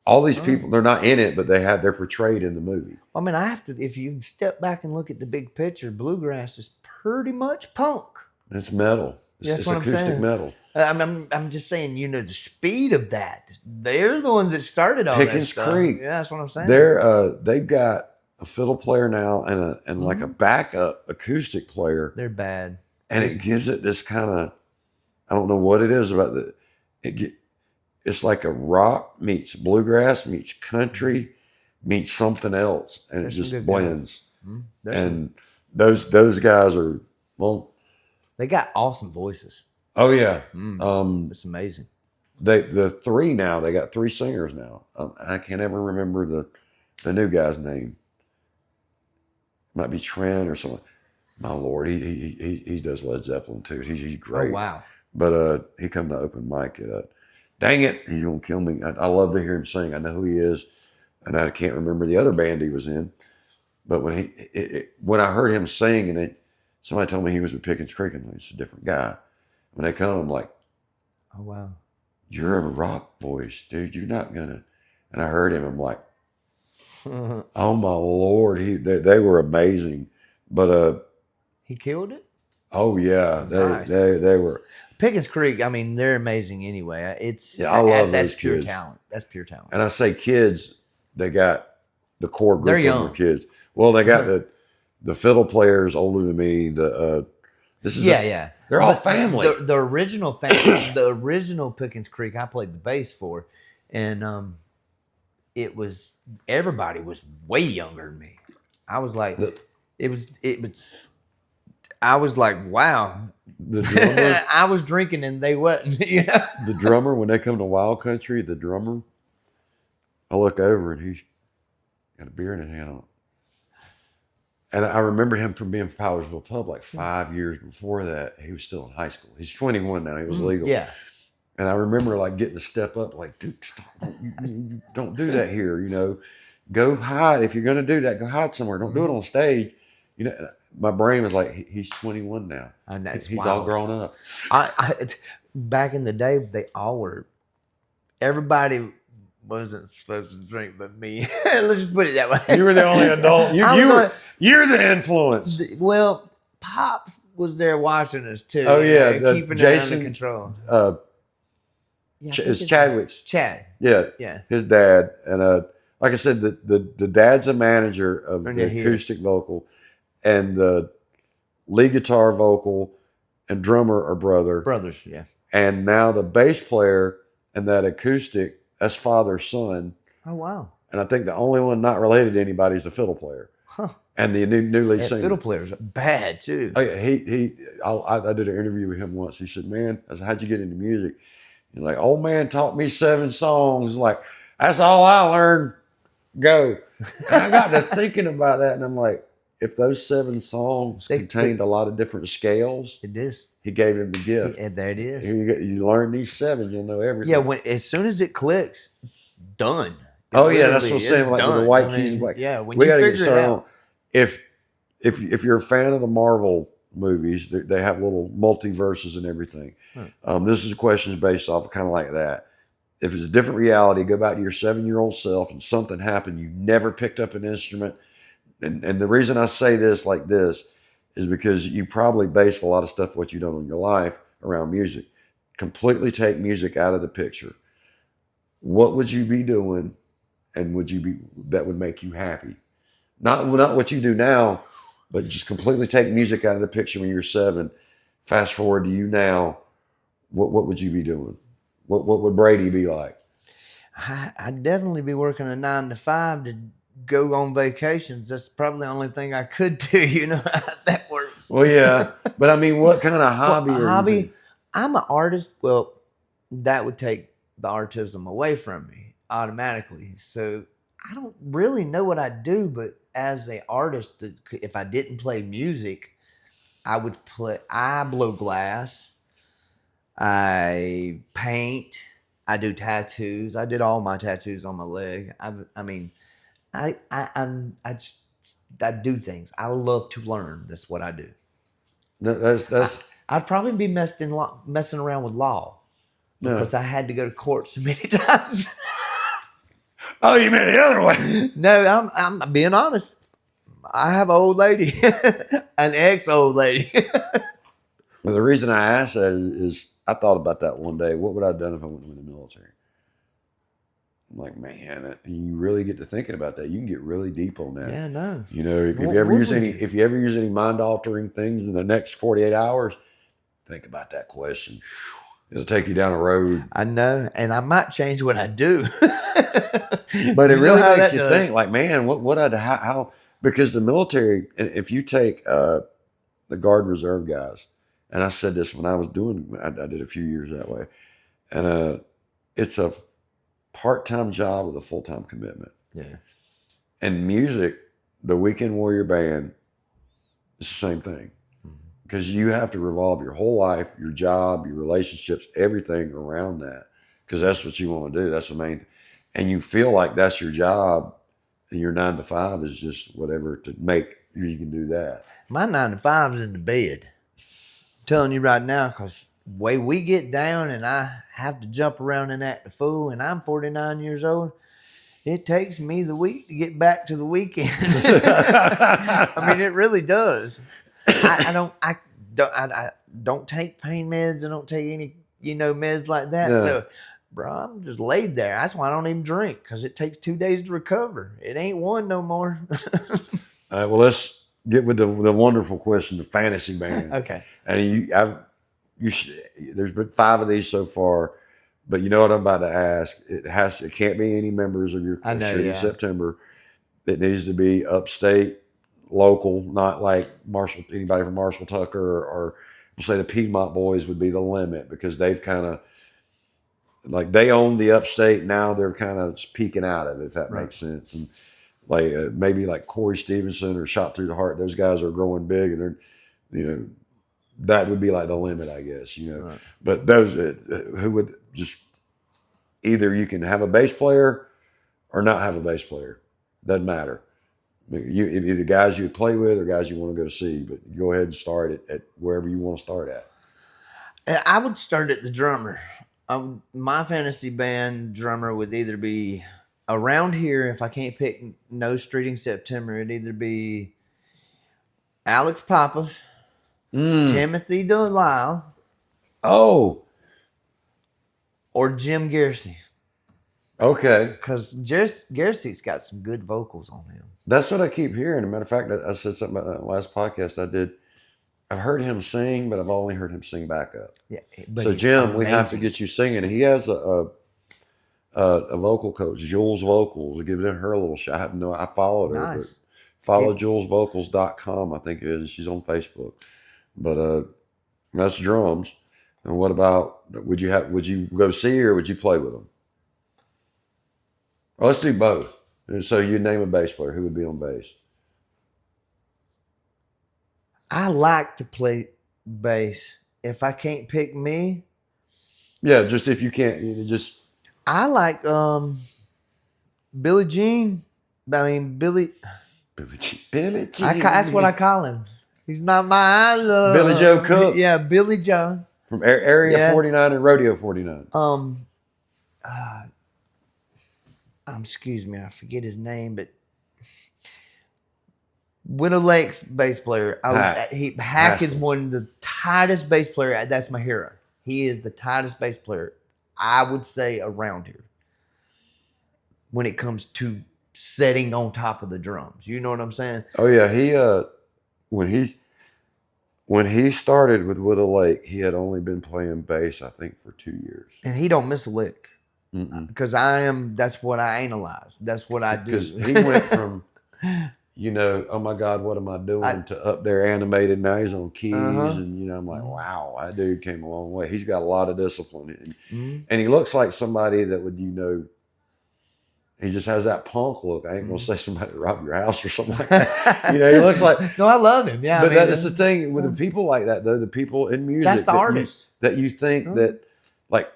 [SPEAKER 1] all these people, they're not in it, but they're portrayed in the movie.
[SPEAKER 2] I mean, if you step back and look at the big picture, bluegrass is pretty much punk.
[SPEAKER 1] It's metal. It's
[SPEAKER 2] what I'm
[SPEAKER 1] acoustic
[SPEAKER 2] saying.
[SPEAKER 1] metal.
[SPEAKER 2] I'm just saying, the speed of that. They're the ones that started all
[SPEAKER 1] Pickens
[SPEAKER 2] that stuff.
[SPEAKER 1] Creek.
[SPEAKER 2] Yeah, that's what I'm saying.
[SPEAKER 1] They've got a fiddle player now and like a backup acoustic player.
[SPEAKER 2] They're bad.
[SPEAKER 1] And it gives it this kind of, I don't know what it is about it's like a rock meets bluegrass meets country meets something else, and it just blends. And those guys are, well,
[SPEAKER 2] they got awesome voices.
[SPEAKER 1] Oh yeah,
[SPEAKER 2] It's amazing.
[SPEAKER 1] They got 3 singers now. I can't ever remember the new guy's name. Might be Trent or something. My Lord, he does Led Zeppelin too. He's great.
[SPEAKER 2] Oh wow!
[SPEAKER 1] But he come to open mic at dang it, he's gonna kill me. I love to hear him sing. I know who he is, and I can't remember the other band he was in. But when I heard him sing, and somebody told me he was with Pickens Creek, and it's a different guy. When they come, I'm like,
[SPEAKER 2] oh wow,
[SPEAKER 1] you're a rock voice, dude. You're not gonna. And I heard him. I'm like, oh my Lord, they were amazing. But
[SPEAKER 2] he killed it.
[SPEAKER 1] Oh yeah, they were.
[SPEAKER 2] Pickens Creek. I mean, they're amazing anyway.
[SPEAKER 1] I love
[SPEAKER 2] that's
[SPEAKER 1] those
[SPEAKER 2] pure
[SPEAKER 1] kids.
[SPEAKER 2] talent. That's pure talent.
[SPEAKER 1] And I say kids, they got the core group.
[SPEAKER 2] They're
[SPEAKER 1] of
[SPEAKER 2] young.
[SPEAKER 1] their kids. Well, they got the fiddle players older than me. They're all family.
[SPEAKER 2] The original family, the original Pickens Creek, I played the bass for, and everybody was way younger than me. I was like, I was like, wow.
[SPEAKER 1] The drummer,
[SPEAKER 2] I was drinking and they wasn't.
[SPEAKER 1] The drummer, when they come to Wild Country, I look over and he's got a beer in his hand. And I remember him from being from Powersville Pub like 5 years before that. He was still in high school. He's 21 now. He was legal.
[SPEAKER 2] Yeah.
[SPEAKER 1] And I remember like getting to step up, like, dude, stop, don't do that here. Go hide. If you're going to do that, go hide somewhere. Don't do it on stage. My brain was like, he's 21 now.
[SPEAKER 2] And he's
[SPEAKER 1] wild. All grown up.
[SPEAKER 2] Back in the day, they all were. Everybody wasn't supposed to drink but me. Let's just put it that way.
[SPEAKER 1] You were the only adult. You're the influence.
[SPEAKER 2] Well, Pops was there watching us too.
[SPEAKER 1] Oh yeah,
[SPEAKER 2] keeping
[SPEAKER 1] Jason,
[SPEAKER 2] it under control.
[SPEAKER 1] It's Chadwick's.
[SPEAKER 2] Chad.
[SPEAKER 1] Yeah. His dad, and like I said, the dad's a manager of the acoustic vocal, and the lead guitar vocal and drummer are
[SPEAKER 2] brothers. Yeah.
[SPEAKER 1] and now the bass player and that acoustic, that's father son.
[SPEAKER 2] Oh wow.
[SPEAKER 1] And I think the only one not related to anybody is the fiddle player.
[SPEAKER 2] Huh.
[SPEAKER 1] And the new lead
[SPEAKER 2] That
[SPEAKER 1] singer.
[SPEAKER 2] fiddle player's bad too.
[SPEAKER 1] Oh, yeah, I did an interview with him once. He said, "Man," I said, "How'd you get into music?" He's like, "Old man taught me 7 songs. Like, that's all I learned. Go." And I got to thinking about that, and I'm like, if those 7 songs contained a lot of different scales,
[SPEAKER 2] It is.
[SPEAKER 1] he gave him the gift.
[SPEAKER 2] And there it is.
[SPEAKER 1] Here you learn these 7, you'll know everything.
[SPEAKER 2] Yeah, as soon as it clicks, it's done.
[SPEAKER 1] Oh yeah, that's what I'm saying. Like with the white keys and black.
[SPEAKER 2] Yeah, when
[SPEAKER 1] we
[SPEAKER 2] you
[SPEAKER 1] got to get
[SPEAKER 2] figure it
[SPEAKER 1] started
[SPEAKER 2] out.
[SPEAKER 1] on. If you're a fan of the Marvel movies, they have little multiverses and everything. This is questions based off kind of like that. If it's a different reality, go back to your 7-year-old self and something happened. You never picked up an instrument. And the reason I say this like this is because you probably base a lot of stuff, what you've done in your life around music. Completely take music out of the picture. What would you be doing? And that would make you happy? Not what you do now, but just completely take music out of the picture when you're 7. Fast forward to you now. What would you be doing? What would Brady be like?
[SPEAKER 2] I'd definitely be working a 9 to 5 to go on vacations. That's probably the only thing I could do. You know how that works.
[SPEAKER 1] Well, yeah, but I mean, what kind of hobby?
[SPEAKER 2] I'm an artist. Well, that would take the artism away from me automatically. So I don't really know what I do, but as an artist, if I didn't play music, I blow glass, I paint, I do tattoos. I did all my tattoos on my leg. I do things. I love to learn. That's what I do. I'd probably be messing around with law because I had to go to court so many times.
[SPEAKER 1] Oh, you meant the other way?
[SPEAKER 2] No, I'm being honest. I have an old lady, an ex-old lady.
[SPEAKER 1] Well, the reason I asked that is I thought about that one day. What would I have done if I went in the military? I'm like, man, you really get to thinking about that. You can get really deep on that.
[SPEAKER 2] Yeah, no.
[SPEAKER 1] You know, if you ever use any mind altering things in the next 48 hours, think about that question. It'll take you down a road.
[SPEAKER 2] I know, and I might change what I do.
[SPEAKER 1] But it really makes you think, like, man, how? Because the military, if you take the Guard and Reserve guys, and I said this when I was I did a few years that way, and it's a part-time job with a full-time commitment.
[SPEAKER 2] Yeah.
[SPEAKER 1] And music, the Weekend Warrior Band, is the same thing. Because you have to revolve your whole life, your job, your relationships, everything around that. Because that's what you want to do. That's the main. And you feel like that's your job, and your 9 to 5 is just whatever to make you can do that.
[SPEAKER 2] My 9 to 5 is in the bed. I'm telling you right now, because the way we get down and I have to jump around and act a fool, and I'm 49 years old, it takes me the week to get back to the weekend. I mean, it really does. I don't take pain meds. I don't take any, meds like that. Yeah. So, bro, I'm just laid there. That's why I don't even drink, because it takes 2 days to recover. It ain't one no more.
[SPEAKER 1] All right, well, let's get with the wonderful question, the fantasy band.
[SPEAKER 2] Okay.
[SPEAKER 1] And there's been 5 of these so far, but you know what I'm about to ask? It can't be any members of your Shooting September. It needs to be Upstate, local, not like anybody from Marshall Tucker or we'll say the Piedmont Boys would be the limit, because they've kind of like they own the Upstate. Now they're kind of peeking out of it, if that makes sense. And like maybe like Corey Stevenson or Shot Through the Heart, those guys are growing big, and they're, that would be like the limit, I guess, Right. But those who would just either you can have a bass player or not have a bass player, doesn't matter. Either guys you play with or guys you want to go see, but go ahead and start at wherever you want to start at.
[SPEAKER 2] I would start at the drummer. My fantasy band drummer would either be around here. If I can't pick No Streeting September, it'd either be Alex Pappas, Timothy Delisle, or Jim Gersey.
[SPEAKER 1] Okay.
[SPEAKER 2] Because Gersey's got some good vocals on him.
[SPEAKER 1] That's what I keep hearing. As a matter of fact, I said something about that last podcast I did. I've heard him sing, but I've only heard him sing backup.
[SPEAKER 2] Yeah, but
[SPEAKER 1] So
[SPEAKER 2] he's
[SPEAKER 1] Jim, we have to
[SPEAKER 2] amazing.
[SPEAKER 1] get you singing. He has a vocal coach, Jules Vocals. Give her a little shout. No, I followed her, but
[SPEAKER 2] Nice.
[SPEAKER 1] follow julesvocals.com. I think it is. She's on Facebook. But that's drums. And what about would you go see her or would you play with them? Oh, let's do both. And so you name a bass player. Who would be on bass?
[SPEAKER 2] I like to play bass. If I can't pick me,
[SPEAKER 1] Yeah, just if you can't, just
[SPEAKER 2] I like Billie Jean. I mean Billy.
[SPEAKER 1] Billy
[SPEAKER 2] That's what I call him. He's not my love.
[SPEAKER 1] Billy Joe Cook.
[SPEAKER 2] Yeah, Billy Joe.
[SPEAKER 1] From Area
[SPEAKER 2] Yeah.
[SPEAKER 1] 49 and Rodeo 49.
[SPEAKER 2] Excuse me, I forget his name, but Widow Lake's bass player. Hack is one of the tightest bass player. That's my hero. He is the tightest bass player, I would say, around here. When it comes to setting on top of the drums, you know what I'm saying?
[SPEAKER 1] Oh yeah, he when he started with Widow Lake, he had only been playing bass, I think, for 2 years.
[SPEAKER 2] And he don't miss a lick. Because that's what I analyze. That's what I do.
[SPEAKER 1] Because he went from, oh my God, what am I doing, to up there animated. Now he's on keys, and I'm like, wow, that dude came a long way. He's got a lot of discipline, and he looks like somebody that would, he just has that punk look. I ain't gonna say somebody robbed your house or something like that. He looks like.
[SPEAKER 2] No, I love him. Yeah,
[SPEAKER 1] but that's the thing with the people like that, though. The people in music,
[SPEAKER 2] that's the artist
[SPEAKER 1] that you think that, like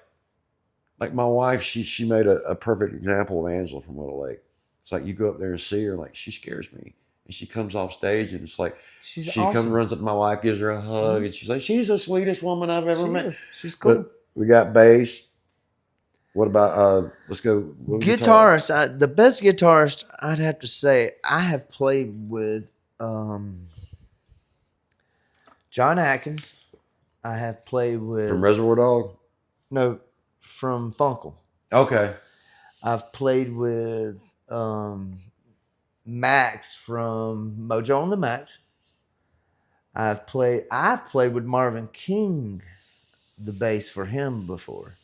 [SPEAKER 1] my wife, she made a perfect example of Angela from Little Lake. It's like you go up there and see her, like she scares me, and she comes off stage, and it's like she
[SPEAKER 2] awesome.
[SPEAKER 1] comes, runs up to my wife, gives her a hug, and she's like, she's the sweetest woman I've ever met.
[SPEAKER 2] She's cool.
[SPEAKER 1] But we got bass. What about let's go
[SPEAKER 2] guitarist? The best guitarist, I'd have to say, I have played with John Atkins. I have played with
[SPEAKER 1] from Reservoir Dog.
[SPEAKER 2] No, from Funkle.
[SPEAKER 1] Okay.
[SPEAKER 2] I've played with Max from Mojo on the Max. I've played with Marvin King, the bass for him before.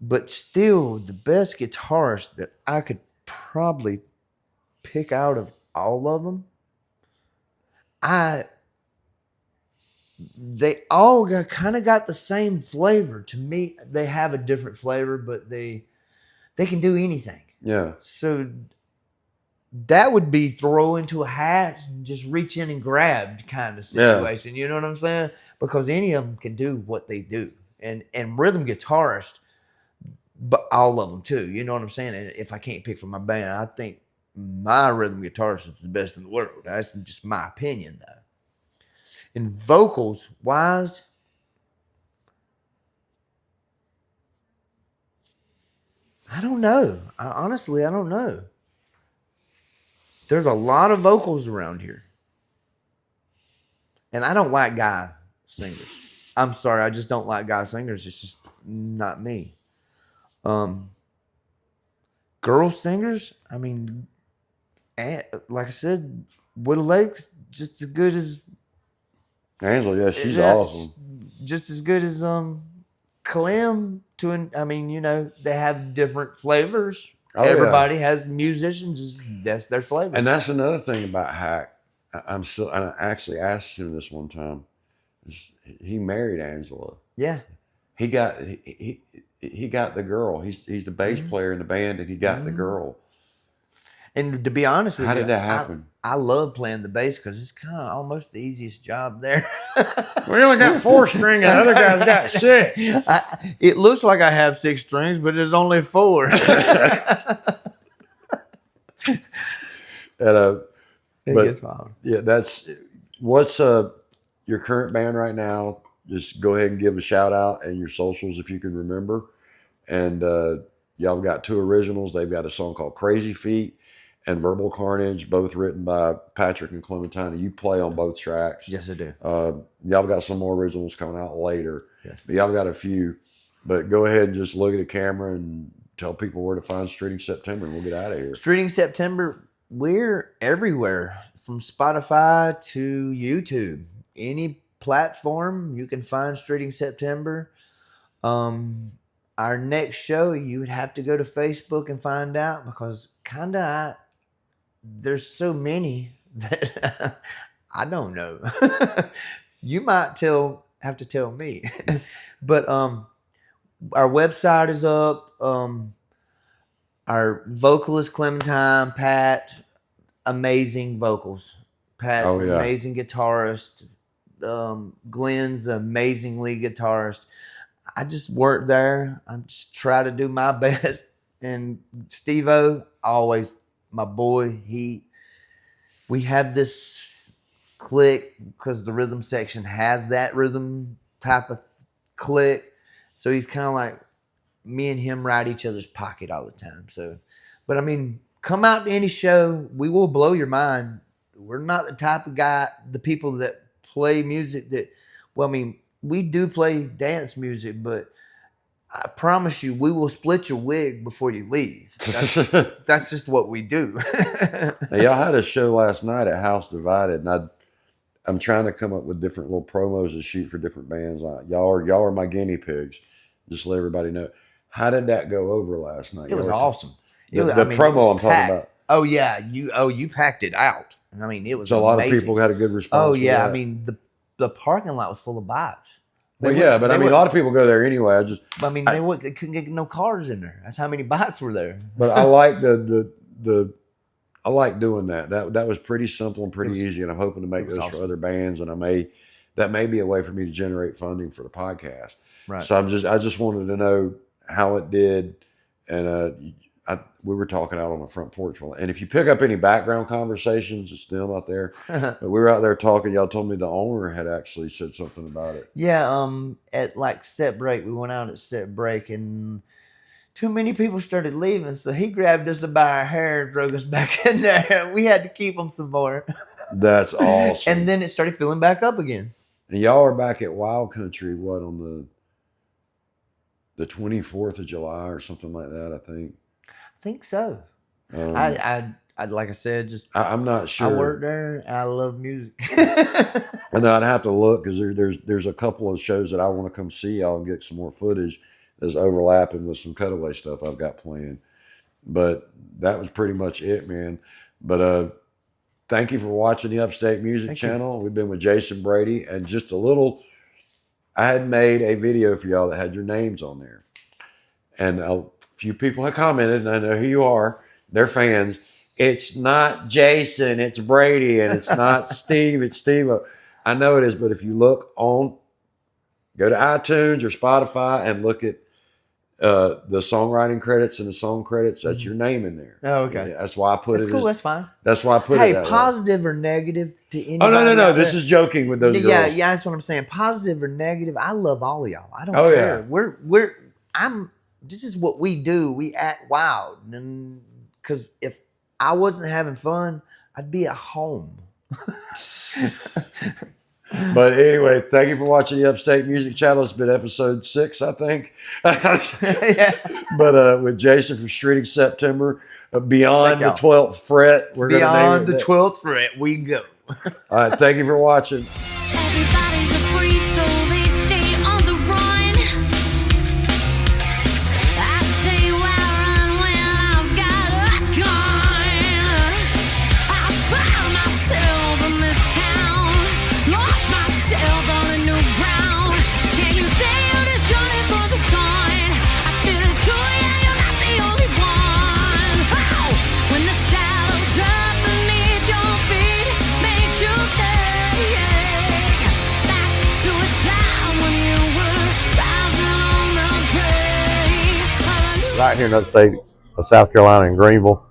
[SPEAKER 2] But still, the best guitarist that I could probably pick out of all of them, they all kind of got the same flavor. To me, they have a different flavor, but they can do anything.
[SPEAKER 1] Yeah.
[SPEAKER 2] So that would be throw into a hat and just reach in and grab kind of situation. Yeah. You know what I'm saying? Because any of them can do what they do. And rhythm guitarists, but all of them too. You know what I'm saying? And if I can't pick from my band, I think my rhythm guitarist is the best in the world. That's just my opinion, though. In vocals wise, I don't know. Honestly, I don't know. There's a lot of vocals around here. And I don't like guy singers. I'm sorry, I just don't like guy singers. It's just not me. Girl singers, I mean, like I said, Widow Lake's just as good as
[SPEAKER 1] Angela. Yeah, she's awesome.
[SPEAKER 2] Just as good as Clem. I mean, they have different flavors. Oh, everybody has musicians. That's their flavor.
[SPEAKER 1] And that's another thing about Hack. I actually asked him this one time. He married Angela.
[SPEAKER 2] Yeah.
[SPEAKER 1] He got the girl. He's the bass player in the band, and he got the girl.
[SPEAKER 2] And to be honest with you,
[SPEAKER 1] how did that happen?
[SPEAKER 2] I love playing the bass because it's kind of almost the easiest job there.
[SPEAKER 1] We only got 4 string, and the other guy's got 6.
[SPEAKER 2] It looks like I have 6 strings, but there's only 4.
[SPEAKER 1] That's what's your current band right now. Just go ahead and give a shout out and your socials if you can remember. And y'all got 2 originals. They've got a song called Crazy Feet and Verbal Carnage, both written by Patrick and Clementine. You play on both tracks.
[SPEAKER 2] Yes, I do.
[SPEAKER 1] Y'all got some more originals coming out later.
[SPEAKER 2] Yes.
[SPEAKER 1] But y'all got a few. But go ahead and just look at the camera and tell people where to find Streeting September, and we'll get out of here.
[SPEAKER 2] Streeting September, we're everywhere, from Spotify to YouTube. Any platform, you can find Streeting September. Our next show, you would have to go to Facebook and find out, because there's so many that I don't know. You might have to tell me. But our website is up. Our vocalist Clementine, Pat, amazing vocals. Pat's an amazing guitarist. Glenn's an amazing lead guitarist. I just work there. I just try to do my best. And Steve-O, always my boy. We have this click because the rhythm section has that rhythm type of click. So he's kind of like, me and him ride each other's pocket all the time. So, but I mean, come out to any show. We will blow your mind. We're not the type of the people that play music we do play dance music, but I promise you, we will split your wig before you leave. That's just what we do.
[SPEAKER 1] Now, y'all had a show last night at House Divided, and I'm trying to come up with different little promos to shoot for different bands. Y'all are my guinea pigs. Just to let everybody know. How did that go over last night?
[SPEAKER 2] It was awesome.
[SPEAKER 1] The promo I'm talking about.
[SPEAKER 2] Oh yeah, you packed it out. I mean, it was
[SPEAKER 1] so a lot of people had a good response.
[SPEAKER 2] Oh yeah, I mean the parking lot was full of bikes.
[SPEAKER 1] But a lot of people go there anyway. I
[SPEAKER 2] they couldn't get no cars in there. That's how many bikes were there.
[SPEAKER 1] But I like I like doing that. That was pretty simple and pretty easy, and I'm hoping to make those for other bands, and that may be a way for me to generate funding for the podcast.
[SPEAKER 2] Right.
[SPEAKER 1] So I just wanted to know how it did, and we were talking out on the front porch. And if you pick up any background conversations, it's them out there. But we were out there talking. Y'all told me the owner had actually said something about it.
[SPEAKER 2] Yeah. At like set break, we went out at set break, and too many people started leaving. So he grabbed us by our hair and drug us back in there. We had to keep them some more.
[SPEAKER 1] That's awesome.
[SPEAKER 2] And then it started filling back up again.
[SPEAKER 1] And y'all are back at Wild Country, on the 24th of July or something like that, I think.
[SPEAKER 2] I think so. I like I said,
[SPEAKER 1] I'm not sure.
[SPEAKER 2] I work there. I love music.
[SPEAKER 1] And I'd have to look, because there's a couple of shows that I want to come see y'all and get some more footage that's overlapping with some cutaway stuff I've got planned. But that was pretty much it, man. But thank you for watching the Upstate Music Channel. We've been with Jason Brady, and I had made a video for y'all that had your names on there. And a few people had commented, and I know who you are. They're fans. It's not Jason, it's Brady, and it's not Steve, it's Steve. I know it is, but if you go to iTunes or Spotify and look at the songwriting credits and the song credits, that's your name in there.
[SPEAKER 2] Oh, okay.
[SPEAKER 1] Yeah, that's why I put it.
[SPEAKER 2] That's cool. That's fine.
[SPEAKER 1] That's why I put it. Hey,
[SPEAKER 2] positive or negative to anybody?
[SPEAKER 1] Oh no! This is joking with those girls.
[SPEAKER 2] Yeah, that's what I'm saying. Positive or negative, I love all of y'all. I don't care. Yeah. This is what we do. We act wild, and because if I wasn't having fun, I'd be at home.
[SPEAKER 1] But anyway, thank you for watching the Upstate Music Channel. It's been episode 6, I think.
[SPEAKER 2] Yeah.
[SPEAKER 1] But with Jason from Streeting September, beyond the 12th fret.
[SPEAKER 2] Beyond the 12th fret, we go.
[SPEAKER 1] All right, thank you for watching.
[SPEAKER 3] Everybody's afraid, so they stay on the run. I say why run when I've got a gun. I found myself in this town, lost myself on a new ground. Can you say you're just running for the sun? I feel it too, yeah, you're not the only one. Oh, when the shallow dirt beneath your feet makes you think back to a time when you were rising on the brink.
[SPEAKER 4] Right here in upstate of South Carolina in Greenville,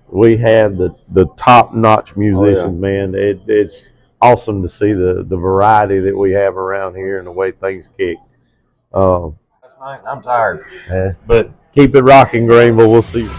[SPEAKER 4] we have the top-notch musicians, man. It's awesome to see the variety that we have around here and the way things kick.
[SPEAKER 1] I'm tired.
[SPEAKER 4] But keep it rocking, Greenville. We'll see you.